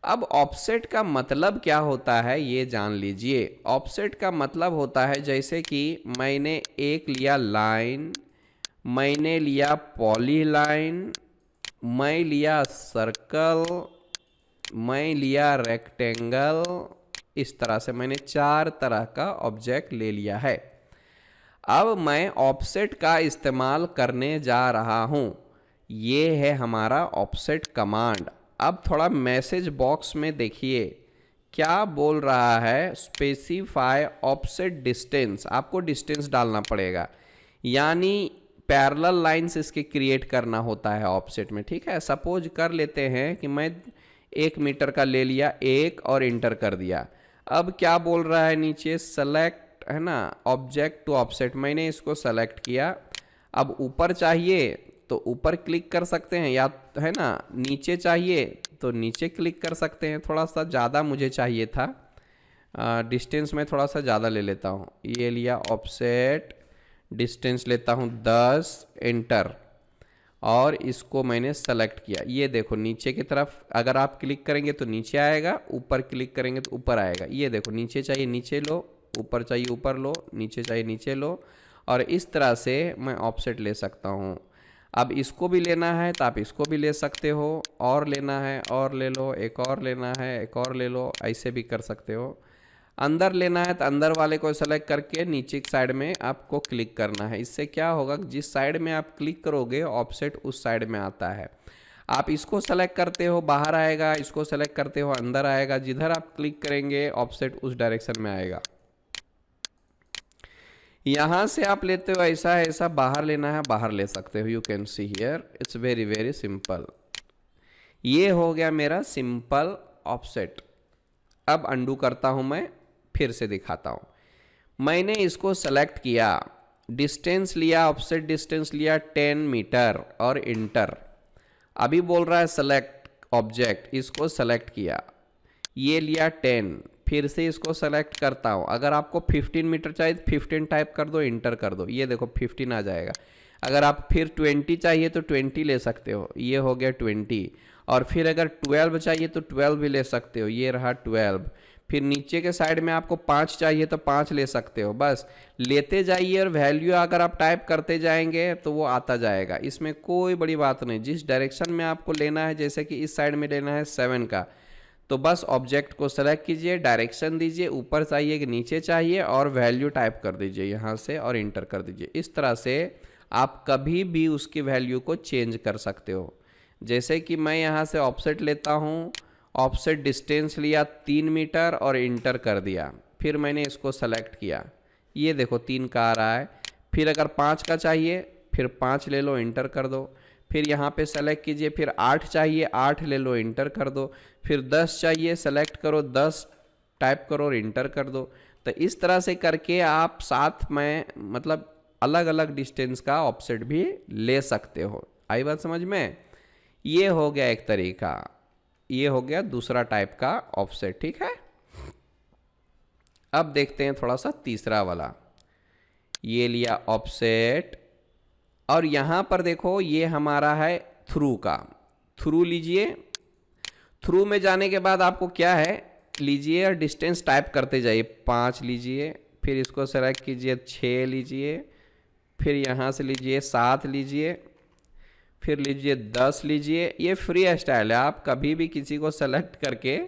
अब ऑफसेट का मतलब क्या होता है ये जान लीजिए। ऑफसेट का मतलब होता है, जैसे कि मैंने एक लिया लाइन, मैंने लिया पॉलीलाइन, मैं लिया सर्कल, मैं लिया रेक्टेंगल, इस तरह से मैंने 4 तरह का ऑब्जेक्ट ले लिया है। अब मैं ऑफसेट का इस्तेमाल करने जा रहा हूँ। ये है हमारा ऑफसेट कमांड। अब थोड़ा मैसेज बॉक्स में देखिए क्या बोल रहा है, स्पेसिफाई ऑफसेट डिस्टेंस। आपको डिस्टेंस डालना पड़ेगा, यानी पैरेलल लाइंस इसके क्रिएट करना होता है ऑफसेट में, ठीक है। सपोज कर लेते हैं कि मैं 1 मीटर का ले लिया, 1 और इंटर कर दिया। अब क्या बोल रहा है नीचे, सेलेक्ट, है ना, ऑब्जेक्ट टू ऑफसेट। मैंने इसको सेलेक्ट किया। अब ऊपर चाहिए तो ऊपर क्लिक कर सकते हैं, या है ना नीचे चाहिए तो नीचे क्लिक कर सकते हैं। थोड़ा सा ज़्यादा मुझे चाहिए था, डिस्टेंस में थोड़ा सा ज़्यादा ले लेता हूँ। ये लिया ऑफसेट, डिस्टेंस लेता हूँ 10, एंटर, और इसको मैंने सेलेक्ट किया। ये देखो नीचे की तरफ अगर आप क्लिक करेंगे तो नीचे आएगा, ऊपर क्लिक करेंगे तो ऊपर आएगा। ये देखो नीचे चाहिए नीचे लो, ऊपर चाहिए ऊपर लो, नीचे चाहिए नीचे लो, और इस तरह से मैं ऑफसेट ले सकता हूँ। अब इसको भी लेना है तो आप इसको भी ले सकते हो, और लेना है और ले लो, एक और लेना है एक और ले लो, ऐसे भी कर सकते हो। अंदर लेना है तो अंदर वाले को सेलेक्ट करके नीचे की साइड में आपको क्लिक करना है। इससे क्या होगा, जिस साइड में आप क्लिक करोगे ऑफसेट उस साइड में आता है। आप इसको सेलेक्ट करते हो बाहर आएगा, इसको सेलेक्ट करते हो अंदर आएगा, जिधर आप क्लिक करेंगे ऑफसेट उस डायरेक्शन में आएगा। यहाँ से आप लेते हो ऐसा ऐसा, बाहर लेना है बाहर ले सकते हो। You can see here, it's very very simple. ये हो गया मेरा सिंपल ऑफसेट। अब अंडू करता हूँ मैं, फिर से दिखाता हूँ। मैंने इसको सेलेक्ट किया, डिस्टेंस लिया, ऑफसेट डिस्टेंस लिया 10 मीटर और इंटर। अभी बोल रहा है सेलेक्ट ऑब्जेक्ट, इसको सेलेक्ट किया, ये लिया 10, फिर से इसको सेलेक्ट करता हूँ। अगर आपको 15 मीटर चाहिए तो 15 टाइप कर दो, इंटर कर दो, ये देखो 15 आ जाएगा। अगर आप फिर 20 चाहिए तो 20 ले सकते हो, ये हो गया 20। और फिर अगर 12 चाहिए तो 12 भी ले सकते हो, ये रहा 12। फिर नीचे के साइड में आपको 5 चाहिए तो 5 ले सकते हो, बस लेते जाइए और वैल्यू अगर आप टाइप करते जाएंगे तो वो आता जाएगा। इसमें कोई बड़ी बात नहीं, जिस डायरेक्शन में आपको लेना है, जैसे कि इस साइड में लेना है 7 का, तो बस ऑब्जेक्ट को सेलेक्ट कीजिए, डायरेक्शन दीजिए, ऊपर चाहिए कि नीचे चाहिए, और वैल्यू टाइप कर दीजिए यहाँ से और इंटर कर दीजिए। इस तरह से आप कभी भी उसकी वैल्यू को चेंज कर सकते हो। जैसे कि मैं यहाँ से ऑफसेट लेता हूँ, ऑफसेट डिस्टेंस लिया 3 मीटर और इंटर कर दिया, फिर मैंने इसको सेलेक्ट किया, ये देखो 3 का आ रहा है। फिर अगर 5 का चाहिए फिर 5 ले लो, इंटर कर दो। फिर यहाँ पे सेलेक्ट कीजिए, फिर 8 चाहिए 8 ले लो, इंटर कर दो। फिर 10 चाहिए, सेलेक्ट करो, 10 टाइप करो और इंटर कर दो। तो इस तरह से करके आप साथ में मतलब अलग अलग डिस्टेंस का ऑफसेट भी ले सकते हो। आई बात समझ में? ये हो गया एक तरीका, ये हो गया दूसरा टाइप का ऑफसेट, ठीक है। अब देखते हैं थोड़ा सा तीसरा वाला। ये लिया ऑफसेट, और यहां पर देखो ये हमारा है थ्रू का। थ्रू लीजिए, थ्रू में जाने के बाद आपको क्या है, लीजिए और डिस्टेंस टाइप करते जाइए। 5 लीजिए, फिर इसको सेलेक्ट कीजिए, 6 लीजिए, फिर यहाँ से लीजिए 7 लीजिए, फिर लीजिए 10 लीजिए। ये फ्री स्टाइल है, आप कभी भी किसी को सेलेक्ट करके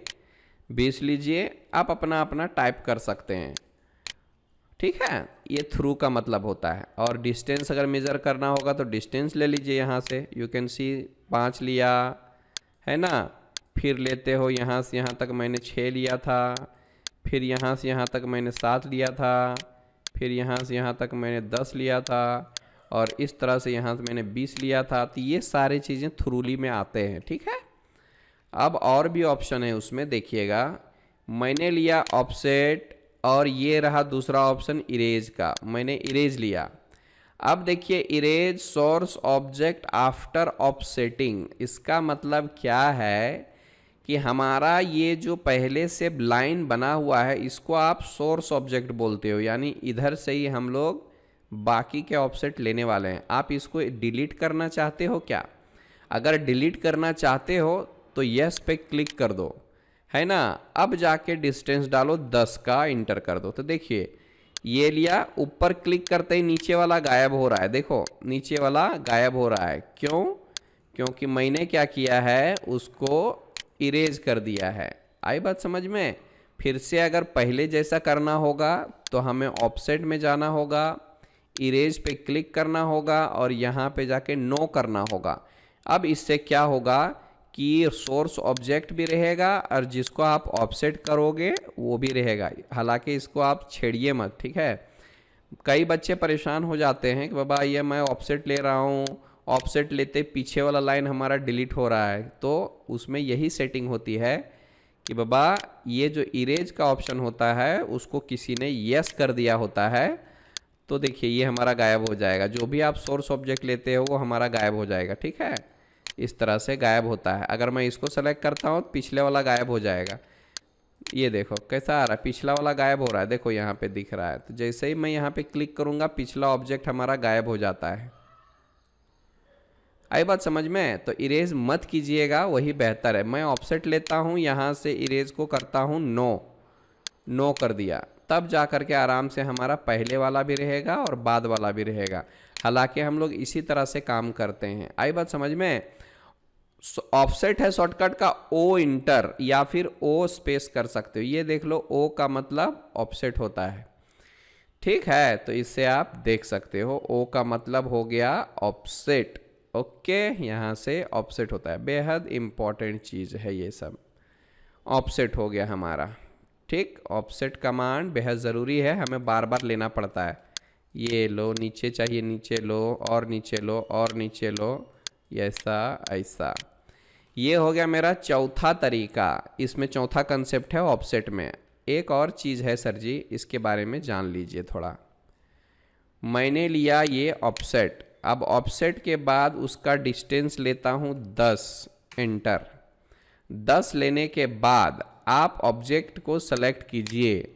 20 लीजिए, आप अपना अपना टाइप कर सकते हैं, ठीक है। ये थ्रू का मतलब होता है। और डिस्टेंस अगर मेज़र करना होगा तो डिस्टेंस ले लीजिए यहाँ से, यू कैन सी 5 लिया है ना, फिर लेते हो यहाँ से यहाँ तक मैंने 6 लिया था, फिर यहाँ से यहाँ तक मैंने 7 लिया था, फिर यहाँ से यहाँ तक मैंने 10 लिया था, और इस तरह से यहाँ से मैंने 20 लिया था। तो ये सारी चीज़ें थ्रूली में आते हैं, ठीक है। अब और भी ऑप्शन है उसमें, देखिएगा। मैंने लिया ऑफसेट, और ये रहा दूसरा ऑप्शन इरेज का, मैंने इरेज लिया। अब देखिए, erase source object after offsetting, इसका मतलब क्या है कि हमारा ये जो पहले से लाइन बना हुआ है इसको आप सोर्स ऑब्जेक्ट बोलते हो, यानी इधर से ही हम लोग बाकी के ऑफसेट लेने वाले हैं। आप इसको डिलीट करना चाहते हो क्या? अगर डिलीट करना चाहते हो तो यस पे क्लिक कर दो, है ना। अब जाके डिस्टेंस डालो 10 का, इंटर कर दो। तो देखिए ये लिया, ऊपर क्लिक करते ही नीचे वाला गायब हो रहा है, देखो नीचे वाला गायब हो रहा है। क्यों? क्योंकि मैंने क्या किया है, उसको इरेज कर दिया है। आई बात समझ में? फिर से अगर पहले जैसा करना होगा तो हमें ऑफसेट में जाना होगा, इरेज पे क्लिक करना होगा, और यहाँ पे जाके नो करना होगा। अब इससे क्या होगा कि सोर्स ऑब्जेक्ट भी रहेगा और जिसको आप ऑफसेट करोगे वो भी रहेगा। हालांकि इसको आप छेड़िए मत, ठीक है। कई बच्चे परेशान हो जाते हैं कि बाबा ये मैं ऑफसेट ले रहा हूँ, ऑफसेट लेते पीछे वाला लाइन हमारा डिलीट हो रहा है। तो उसमें यही सेटिंग होती है कि बाबा ये जो इरेज का ऑप्शन होता है उसको किसी ने यस कर दिया होता है, तो देखिए ये हमारा गायब हो जाएगा। जो भी आप सोर्स ऑब्जेक्ट लेते हो वो हमारा गायब हो जाएगा, ठीक है। इस तरह से गायब होता है। अगर मैं इसको सेलेक्ट करता हूँ तो पिछले वाला गायब हो जाएगा। ये देखो कैसा आ रहा है, पिछला वाला गायब हो रहा है, देखो यहाँ पे दिख रहा है। तो जैसे ही मैं यहाँ पे क्लिक करूँगा पिछला ऑब्जेक्ट हमारा गायब हो जाता है। आई बात समझ में? तो इरेज मत कीजिएगा, वही बेहतर है। मैं ऑफसेट लेता हूँ, यहाँ से इरेज को करता हूँ नो कर दिया, तब जा कर के आराम से हमारा पहले वाला भी रहेगा और बाद वाला भी रहेगा। हालांकि हम लोग इसी तरह से काम करते हैं। आई बात समझ में? ऑफसेट है शॉर्टकट का ओ इंटर, या फिर ओ स्पेस कर सकते हो। ये देख लो, ओ का मतलब ऑफसेट होता है, ठीक है। तो इससे आप देख सकते हो, ओ का मतलब हो गया ऑफसेट। ओके, यहाँ से ऑफसेट होता है, बेहद इंपॉर्टेंट चीज़ है ये सब। ऑफसेट हो गया हमारा, ठीक। ऑफसेट कमांड बेहद ज़रूरी है, हमें बार बार लेना पड़ता है। ये लो, नीचे चाहिए नीचे लो, और नीचे लो, और नीचे लो, ऐसा ऐसा। ये हो गया मेरा चौथा तरीका। इसमें चौथा कंसेप्ट है ऑफसेट में। एक और चीज़ है सर जी, इसके बारे में जान लीजिए थोड़ा। मैंने लिया ये ऑफसेट, अब ऑफसेट के बाद उसका डिस्टेंस लेता हूँ 10, एंटर। 10 लेने के बाद आप ऑब्जेक्ट को सेलेक्ट कीजिए।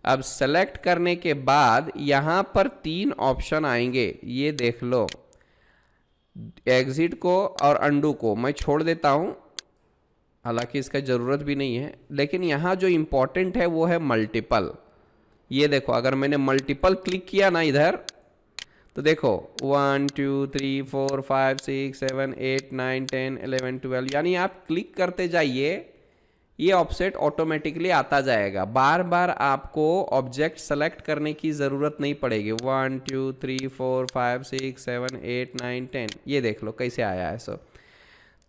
अब सेलेक्ट करने के बाद यहाँ पर 3 ऑप्शन आएंगे, ये देख लो। एग्जिट को और अंडू को मैं छोड़ देता हूँ, हालांकि इसका ज़रूरत भी नहीं है, लेकिन यहाँ जो इम्पोर्टेंट है वो है मल्टीपल। ये देखो, अगर मैंने मल्टीपल क्लिक किया ना इधर, तो देखो 1 2 3 4 5 6 7 8 9 10 11 12, यानी आप क्लिक करते जाइए, ये ऑफसेट ऑटोमेटिकली आता जाएगा। बार बार आपको ऑब्जेक्ट सेलेक्ट करने की ज़रूरत नहीं पड़ेगी। 1 2 3 4 5 6 7 8 9 10, ये देख लो कैसे आया है सब।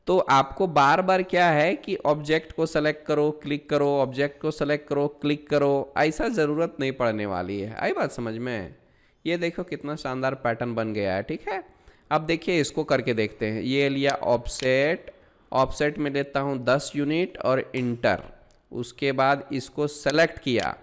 तो आपको बार बार क्या है कि ऑब्जेक्ट को सेलेक्ट करो, क्लिक करो, ऑब्जेक्ट को सेलेक्ट करो, क्लिक करो, ऐसा ज़रूरत नहीं पड़ने वाली है। आई बात समझ में? ये देखो कितना शानदार पैटर्न बन गया है, ठीक है। अब देखिए इसको करके देखते हैं। ये लिया ऑफसेट, ऑफसेट में लेता हूँ 10 यूनिट और इंटर, उसके बाद इसको सेलेक्ट किया।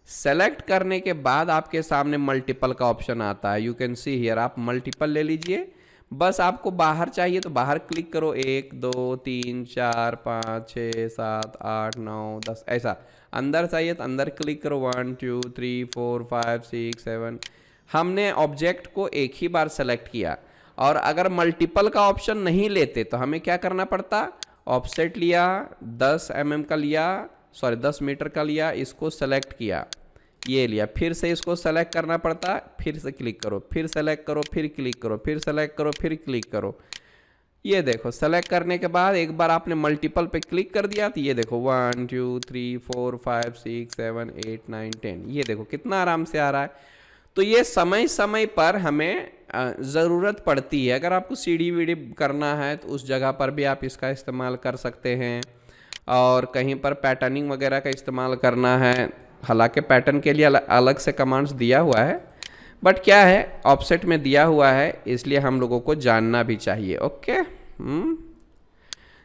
सेलेक्ट करने के बाद आपके सामने मल्टीपल का ऑप्शन आता है। यू कैन सी हियर, आप मल्टीपल ले लीजिए। बस आपको बाहर चाहिए तो बाहर क्लिक करो, 1 2 3 4 5 6 7 8 9 10, ऐसा। अंदर चाहिए तो अंदर क्लिक करो, 1 2 3 4 5 6 7। हमने ऑब्जेक्ट को एक ही बार सेलेक्ट किया, और अगर मल्टीपल का ऑप्शन नहीं लेते तो हमें क्या करना पड़ता? ऑफसेट लिया, 10 mm का लिया, सॉरी 10 मीटर का लिया, इसको सेलेक्ट किया, ये लिया, फिर से इसको सेलेक्ट करना पड़ता, फिर से क्लिक करो, फिर सेलेक्ट करो, फिर क्लिक करो, फिर सेलेक्ट करो, फिर क्लिक करो। ये देखो, सेलेक्ट करने के बाद एक बार आपने मल्टीपल पे क्लिक कर दिया तो ये देखो 1 2 3 4 5 6 7 8 9 10, ये देखो कितना आराम से आ रहा है। तो ये समय समय पर हमें ज़रूरत पड़ती है। अगर आपको सीढ़ी वीडी करना है तो उस जगह पर भी आप इसका इस्तेमाल कर सकते हैं, और कहीं पर पैटर्निंग वगैरह का इस्तेमाल करना है, हालांकि पैटर्न के लिए अलग से कमांड्स दिया हुआ है, बट क्या है ऑफसेट में दिया हुआ है, इसलिए हम लोगों को जानना भी चाहिए। ओके,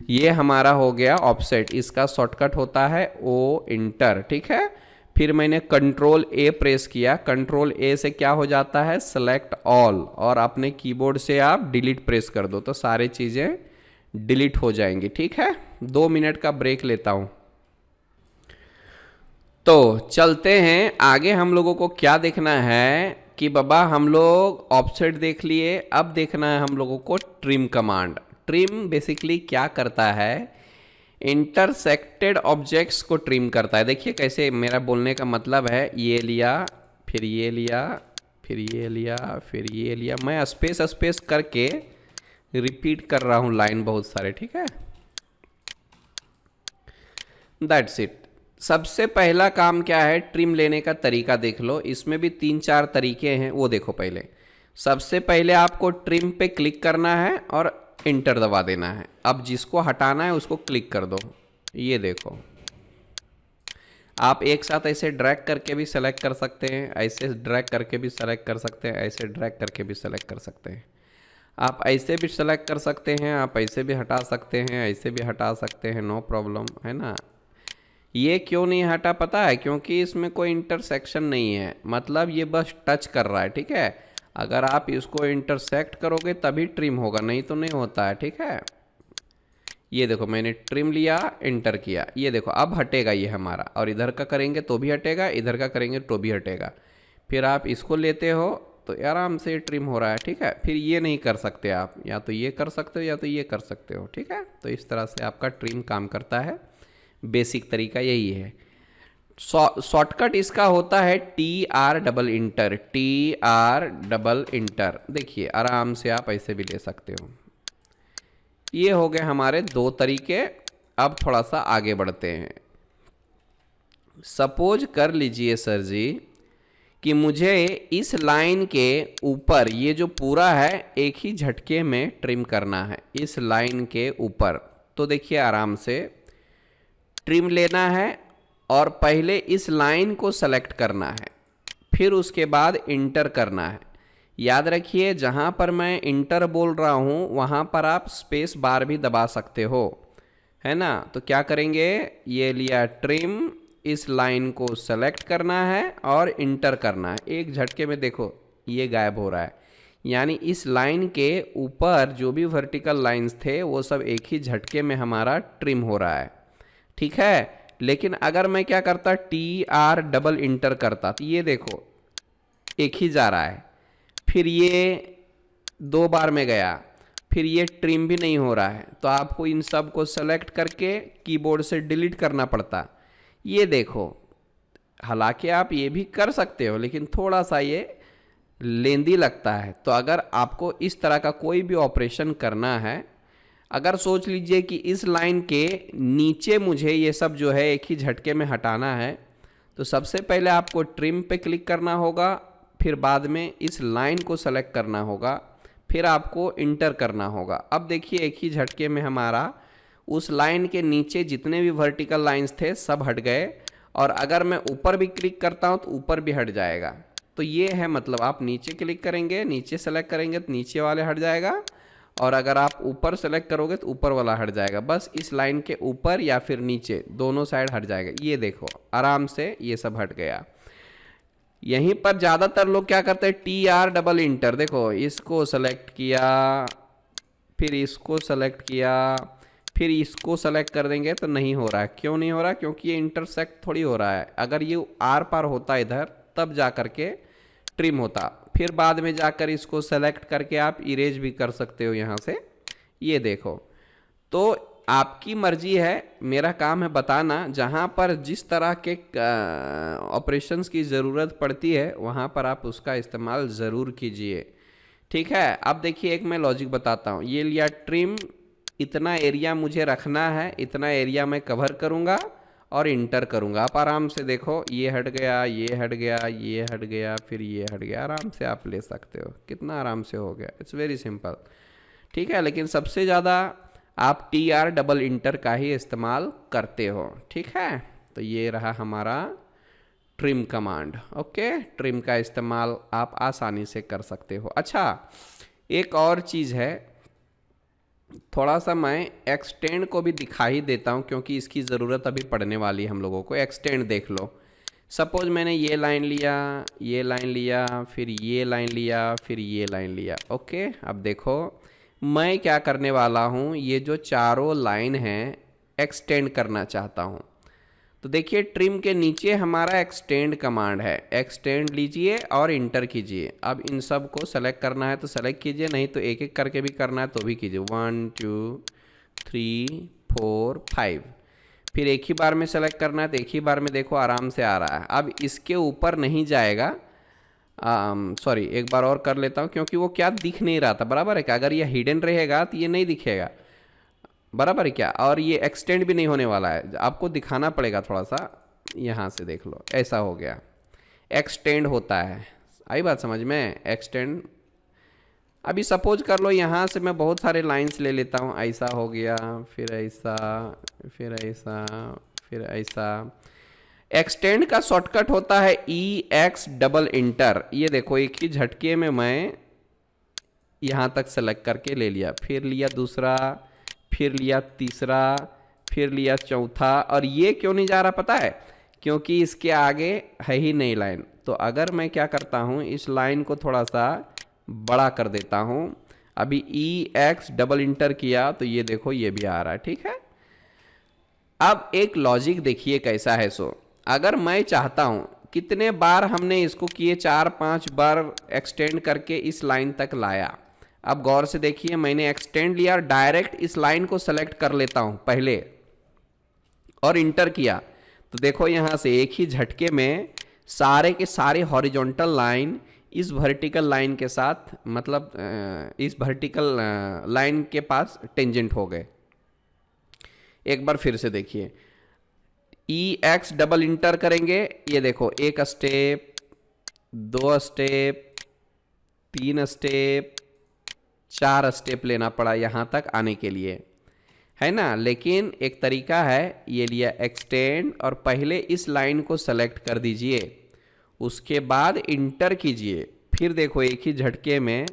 ये हमारा हो गया ऑफसेट। इसका शॉर्टकट होता है ओ इंटर, ठीक है। फिर मैंने कंट्रोल ए प्रेस किया, कंट्रोल ए से क्या हो जाता है? सेलेक्ट ऑल, और अपने कीबोर्ड से आप डिलीट प्रेस कर दो तो सारी चीज़ें डिलीट हो जाएंगी, ठीक है। 2 मिनट का ब्रेक लेता हूँ। तो चलते हैं आगे। हम लोगों को क्या देखना है कि बाबा, हम लोग ऑफसेट देख लिए, अब देखना है हम लोगों को ट्रिम कमांड। ट्रिम बेसिकली क्या करता है? इंटरसेक्टेड ऑब्जेक्ट्स को ट्रिम करता है। देखिए कैसे, मेरा बोलने का मतलब है, ये लिया, फिर ये लिया, फिर ये लिया, फिर ये लिया, मैं स्पेस स्पेस करके रिपीट कर रहा हूँ लाइन बहुत सारे, ठीक है। That's it. सबसे पहला काम क्या है? ट्रिम लेने का तरीका देख लो। इसमें भी 3-4 तरीके हैं, वो देखो। पहले सबसे पहले आपको ट्रिम पे क्लिक करना है और इंटर दबा देना है। अब जिसको हटाना है उसको क्लिक कर दो, ये देखो। आप एक साथ ऐसे ड्रैग करके भी सेलेक्ट कर सकते हैं, ऐसे ड्रैग करके भी सेलेक्ट कर सकते हैं, ऐसे ड्रैग करके भी सेलेक्ट कर सकते हैं। आप ऐसे भी सेलेक्ट कर सकते हैं, आप ऐसे भी हटा सकते हैं, ऐसे भी हटा सकते हैं, नो प्रॉब्लम, है ना। ये क्यों नहीं हटा पता है? क्योंकि इसमें कोई इंटरसेक्शन नहीं है, मतलब ये बस टच कर रहा है, ठीक है। अगर आप इसको इंटरसेक्ट करोगे तभी ट्रिम होगा, नहीं तो नहीं होता है, ठीक है। ये देखो, मैंने ट्रिम लिया, इंटर किया, ये देखो अब हटेगा ये हमारा, और इधर का करेंगे तो भी हटेगा, इधर का करेंगे तो भी हटेगा। फिर आप इसको लेते हो तो आराम से ट्रिम हो रहा है, ठीक है। फिर ये नहीं कर सकते आप, या तो ये कर सकते हो या तो ये कर सकते हो, ठीक है। तो इस तरह से आपका ट्रिम काम करता है। बेसिक तरीका यही है। शॉर्टकट इसका होता है TR double inter, TR double inter. देखिए आराम से आप ऐसे भी ले सकते हो। ये हो गए हमारे 2 तरीके। अब थोड़ा सा आगे बढ़ते हैं। सपोज कर लीजिए सर जी कि मुझे इस लाइन के ऊपर ये जो पूरा है एक ही झटके में ट्रिम करना है, इस लाइन के ऊपर। तो देखिए आराम से ट्रिम लेना है और पहले इस लाइन को सेलेक्ट करना है, फिर उसके बाद इंटर करना है। याद रखिए जहाँ पर मैं इंटर बोल रहा हूँ वहाँ पर आप स्पेस बार भी दबा सकते हो, है ना। तो क्या करेंगे, ये लिया ट्रिम, इस लाइन को सेलेक्ट करना है और इंटर करना है। एक झटके में देखो ये गायब हो रहा है, यानी इस लाइन के ऊपर जो भी वर्टिकल लाइंस थे वो सब एक ही झटके में हमारा ट्रिम हो रहा है, ठीक है। लेकिन अगर मैं क्या करता, TR डबल इंटर करता, तो ये देखो एक ही जा रहा है, फिर ये 2 बार में गया, फिर ये ट्रिम भी नहीं हो रहा है, तो आपको इन सब को सेलेक्ट करके कीबोर्ड से डिलीट करना पड़ता। ये देखो, हालांकि आप ये भी कर सकते हो लेकिन थोड़ा सा ये लेंदी लगता है। तो अगर आपको इस तरह का कोई भी ऑपरेशन करना है, अगर सोच लीजिए कि इस लाइन के नीचे मुझे ये सब जो है एक ही झटके में हटाना है, तो सबसे पहले आपको ट्रिम पे क्लिक करना होगा, फिर बाद में इस लाइन को सेलेक्ट करना होगा, फिर आपको इंटर करना होगा। अब देखिए एक ही झटके में हमारा उस लाइन के नीचे जितने भी वर्टिकल लाइंस थे सब हट गए, और अगर मैं ऊपर भी क्लिक करता हूँ तो ऊपर भी हट जाएगा। तो ये है मतलब, आप नीचे क्लिक करेंगे, नीचे सेलेक्ट करेंगे तो नीचे वाले हट जाएगा, और अगर आप ऊपर सेलेक्ट करोगे तो ऊपर वाला हट जाएगा। बस इस लाइन के ऊपर या फिर नीचे दोनों साइड हट जाएगा। ये देखो आराम से ये सब हट गया। यहीं पर ज़्यादातर लोग क्या करते हैं, TR डबल इंटर, देखो इसको सेलेक्ट किया, फिर इसको सेलेक्ट किया, फिर इसको सेलेक्ट कर देंगे तो नहीं हो रहा है। क्यों नहीं हो रहा? क्योंकि ये इंटरसेक्ट थोड़ी हो रहा है। अगर ये आर पार होता इधर तब जा करके ट्रिम होता। फिर बाद में जाकर इसको सेलेक्ट करके आप इरेज भी कर सकते हो यहाँ से। ये देखो, तो आपकी मर्जी है, मेरा काम है बताना। जहाँ पर जिस तरह के ऑपरेशंस की ज़रूरत पड़ती है वहाँ पर आप उसका इस्तेमाल ज़रूर कीजिए, ठीक है। अब देखिए एक मैं लॉजिक बताता हूँ। ये लिया ट्रिम, इतना एरिया मुझे रखना है, इतना एरिया मैं कवर करूँगा और इंटर करूँगा। आप आराम से देखो, ये हट गया, ये हट गया, ये हट गया, फिर ये हट गया। आराम से आप ले सकते हो, कितना आराम से हो गया। इट्स वेरी सिंपल, ठीक है। लेकिन सबसे ज़्यादा आप TR डबल इंटर का ही इस्तेमाल करते हो, ठीक है। तो ये रहा हमारा ट्रिम कमांड। ओके, ट्रिम का इस्तेमाल आप आसानी से कर सकते हो। अच्छा, एक और चीज़ है, थोड़ा सा मैं एक्सटेंड को भी दिखा ही देता हूँ क्योंकि इसकी ज़रूरत अभी पड़ने वाली है हम लोगों को। एक्सटेंड देख लो, सपोज मैंने ये लाइन लिया, ये लाइन लिया, फिर ये लाइन लिया, फिर ये लाइन लिया। ओके, अब देखो मैं क्या करने वाला हूँ, ये जो चारों लाइन हैं एक्सटेंड करना चाहता हूँ। तो देखिए ट्रिम के नीचे हमारा एक्सटेंड कमांड है। एक्सटेंड लीजिए और इंटर कीजिए। अब इन सब को सेलेक्ट करना है तो सेलेक्ट कीजिए, नहीं तो एक एक करके भी करना है तो भी कीजिए। 1 2 3 4 5, फिर एक ही बार में सेलेक्ट करना है तो एक ही बार में देखो आराम से आ रहा है। अब इसके ऊपर नहीं जाएगा, सॉरी एक बार और कर लेता हूँ क्योंकि वो क्या दिख नहीं रहा था, बराबर है क्या। अगर ये हिडन रहेगा तो ये नहीं दिखेगा, बराबर है क्या। और ये एक्सटेंड भी नहीं होने वाला है, आपको दिखाना पड़ेगा थोड़ा सा। यहाँ से देख लो, ऐसा हो गया, एक्सटेंड होता है। आई बात समझ में, एक्सटेंड। अभी सपोज कर लो यहाँ से मैं बहुत सारे लाइंस ले लेता हूँ, ऐसा हो गया, फिर ऐसा, फिर ऐसा, फिर ऐसा। एक्सटेंड का शॉर्टकट होता है EX डबल इंटर। ये देखो एक ही झटके में मैं यहाँ तक सेलेक्ट करके ले लिया, फिर लिया दूसरा, फिर लिया तीसरा, फिर लिया चौथा। और ये क्यों नहीं जा रहा पता है, क्योंकि इसके आगे है ही नहीं लाइन। तो अगर मैं क्या करता हूँ, इस लाइन को थोड़ा सा बड़ा कर देता हूँ। अभी EX डबल इंटर किया तो ये देखो ये भी आ रहा है, ठीक है। अब एक लॉजिक देखिए कैसा है। सो अगर मैं चाहता हूँ, कितने बार हमने इसको किए, 4-5 बार एक्सटेंड करके इस लाइन तक लाया। अब गौर से देखिए, मैंने एक्सटेंड लिया और डायरेक्ट इस लाइन को सेलेक्ट कर लेता हूं पहले और इंटर किया, तो देखो यहां से एक ही झटके में सारे के सारे हॉरिजॉन्टल लाइन इस वर्टिकल लाइन के साथ, मतलब इस वर्टिकल लाइन के पास टेंजेंट हो गए। एक बार फिर से देखिए, EX डबल इंटर करेंगे, ये देखो एक स्टेप, 2 स्टेप, 3 स्टेप, 4 स्टेप लेना पड़ा यहाँ तक आने के लिए, है ना। लेकिन एक तरीका है, ये लिया एक्सटेंड और पहले इस लाइन को सेलेक्ट कर दीजिए, उसके बाद इंटर कीजिए, फिर देखो एक ही झटके में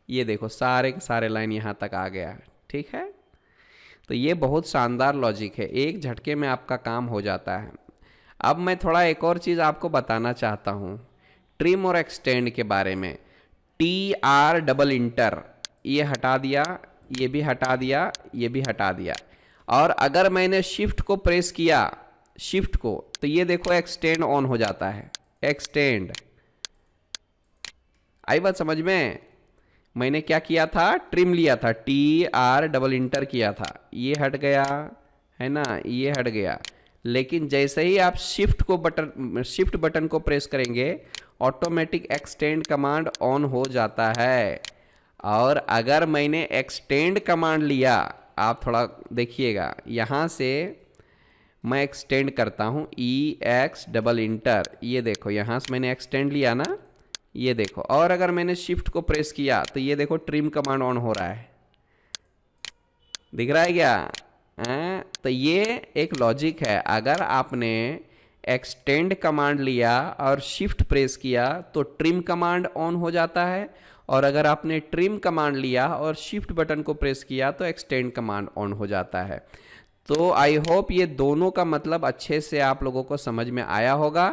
ये देखो सारे के सारे लाइन यहाँ तक आ गया, ठीक है। तो ये बहुत शानदार लॉजिक है, एक झटके में आपका काम हो जाता है। अब मैं थोड़ा एक और चीज़ आपको बताना चाहता हूँ ट्रिम और एक्सटेंड के बारे में। TR डबल इंटर, ये हटा दिया, ये भी हटा दिया, ये भी हटा दिया। और अगर मैंने शिफ्ट को प्रेस किया, शिफ्ट को, तो ये देखो एक्सटेंड ऑन हो जाता है। एक्सटेंड, आई बात समझ में। मैंने क्या किया था, ट्रिम लिया था, TR डबल इंटर किया था, ये हट गया है ना, ये हट गया। लेकिन जैसे ही आप शिफ्ट बटन को प्रेस करेंगे ऑटोमेटिक एक्सटेंड कमांड ऑन हो जाता है। और अगर मैंने एक्सटेंड कमांड लिया, आप थोड़ा देखिएगा, यहाँ से मैं एक्सटेंड करता हूँ EX डबल इंटर, ये देखो यहाँ से मैंने एक्सटेंड लिया ना, ये देखो। और अगर मैंने शिफ्ट को प्रेस किया तो ये देखो ट्रिम कमांड ऑन हो रहा है, दिख रहा है क्या? तो ये एक लॉजिक है, अगर आपने एक्सटेंड कमांड लिया और शिफ्ट प्रेस किया तो ट्रिम कमांड ऑन हो जाता है, और अगर आपने ट्रिम कमांड लिया और शिफ्ट बटन को प्रेस किया तो एक्सटेंड कमांड ऑन हो जाता है। तो आई होप ये दोनों का मतलब अच्छे से आप लोगों को समझ में आया होगा।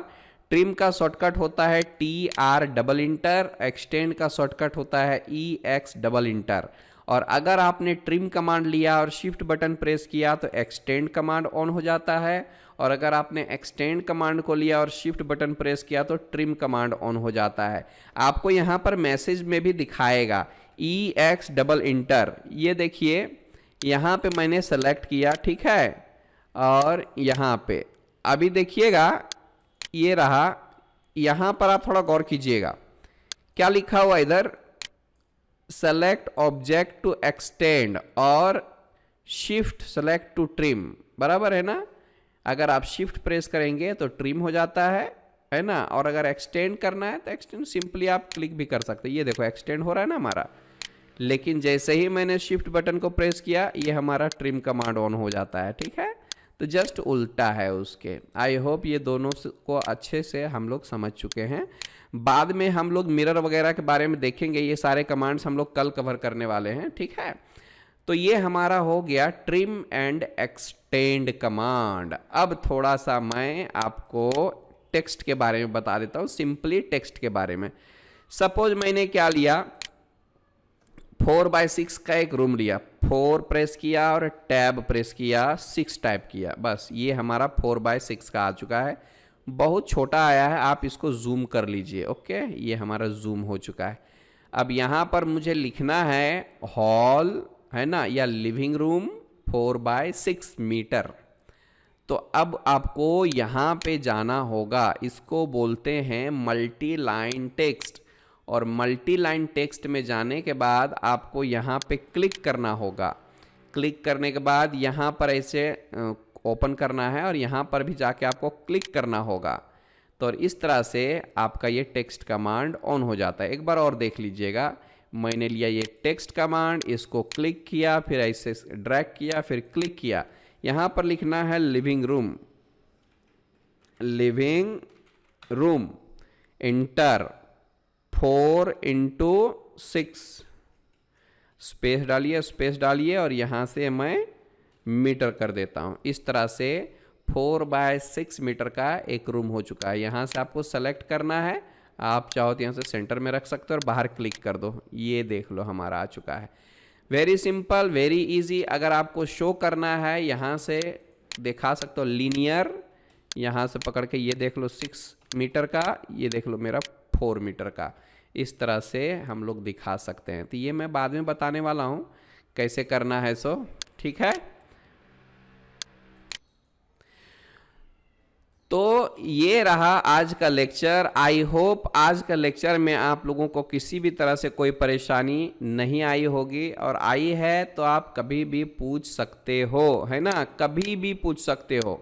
ट्रिम का शॉर्टकट होता है TR डबल इंटर, एक्सटेंड का शॉर्टकट होता है EX डबल इंटर। और अगर आपने ट्रिम कमांड लिया और शिफ्ट बटन प्रेस किया तो एक्सटेंड कमांड ऑन हो जाता है, और अगर आपने एक्सटेंड कमांड को लिया और शिफ्ट बटन प्रेस किया तो ट्रिम कमांड ऑन हो जाता है। आपको यहाँ पर मैसेज में भी दिखाएगा EX डबल इंटर, ये देखिए यहाँ पे मैंने सेलेक्ट किया, ठीक है, और यहाँ पे अभी देखिएगा ये रहा। यहाँ पर आप थोड़ा गौर कीजिएगा, क्या लिखा हुआ इधर, सेलेक्ट ऑब्जेक्ट टू एक्सटेंड और शिफ्ट सेलेक्ट टू ट्रिम, बराबर है ना। अगर आप शिफ्ट प्रेस करेंगे तो ट्रिम हो जाता है ना, और अगर एक्सटेंड करना है तो एक्सटेंड सिंपली आप क्लिक भी कर सकते हैं। ये देखो एक्सटेंड हो रहा है ना हमारा, लेकिन जैसे ही मैंने शिफ्ट बटन को प्रेस किया ये हमारा ट्रिम कमांड ऑन हो जाता है, ठीक है। तो जस्ट उल्टा है उसके। आई होप ये दोनों को अच्छे से हम लोग समझ चुके हैं। बाद में हम लोग मिरर वगैरह के बारे में देखेंगे, ये सारे कमांड्स हम लोग कल कवर करने वाले हैं, ठीक है। तो ये हमारा हो गया ट्रिम एंड एक्सटेंड कमांड। अब थोड़ा सा मैं आपको टेक्स्ट के बारे में बता देता हूँ, सिंपली टेक्स्ट के बारे में। सपोज मैंने क्या लिया, 4x6 का एक रूम लिया, 4 प्रेस किया और टैब प्रेस किया, 6 टाइप किया, बस ये हमारा 4x6 का आ चुका है। बहुत छोटा आया है, आप इसको जूम कर लीजिए, ओके, ये हमारा जूम हो चुका है। अब यहाँ पर मुझे लिखना है हॉल, है ना, या लिविंग रूम 4x6 मीटर। तो अब आपको यहाँ पे जाना होगा, इसको बोलते हैं मल्टी लाइन टेक्स्ट। और मल्टी लाइन टेक्स्ट में जाने के बाद आपको यहाँ पे क्लिक करना होगा। क्लिक करने के बाद यहाँ पर ऐसे ओपन करना है और यहाँ पर भी जाके आपको क्लिक करना होगा। तो इस तरह से आपका ये टेक्स्ट कमांड ऑन हो जाता है। एक बार और देख लीजिएगा, मैंने लिया ये टेक्स्ट कमांड, इसको क्लिक किया, फिर ऐसे ड्रैग किया, फिर क्लिक किया। यहाँ पर लिखना है living room, living room, inter 4x6, space डालिए, स्पेस डालिए, और यहाँ से मैं मीटर कर देता हूँ। इस तरह से 4x6 मीटर का एक रूम हो चुका है। यहाँ से आपको सेलेक्ट करना है, आप चाहो तो यहाँ से सेंटर में रख सकते हो और बाहर क्लिक कर दो, ये देख लो हमारा आ चुका है। Very simple, very easy. अगर आपको शो करना है यहाँ से दिखा सकते हो लीनियर, यहाँ से पकड़ के ये देख लो 6 मीटर का, ये देख लो मेरा 4 मीटर का। इस तरह से हम लोग दिखा सकते हैं। तो ये मैं बाद में बताने वाला हूँ कैसे करना है, सो ठीक है। तो ये रहा आज का लेक्चर। आई होप आज का लेक्चर में आप लोगों को किसी भी तरह से कोई परेशानी नहीं आई होगी, और आई है तो आप कभी भी पूछ सकते हो, है ना, कभी भी पूछ सकते हो।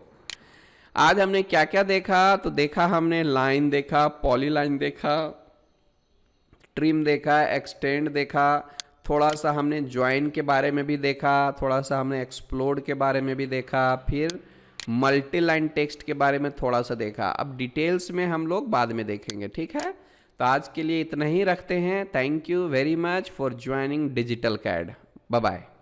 आज हमने क्या क्या देखा, तो देखा हमने लाइन देखा, पॉली लाइन देखा, ट्रिम देखा, एक्सटेंड देखा, थोड़ा सा हमने ज्वाइन के बारे में भी देखा, थोड़ा सा हमने एक्सप्लोड के बारे में भी देखा, फिर मल्टी लाइन टेक्स्ट के बारे में थोड़ा सा देखा। अब डिटेल्स में हम लोग बाद में देखेंगे, ठीक है। तो आज के लिए इतना ही रखते हैं। Thank you very much for joining digital CAD. Bye bye.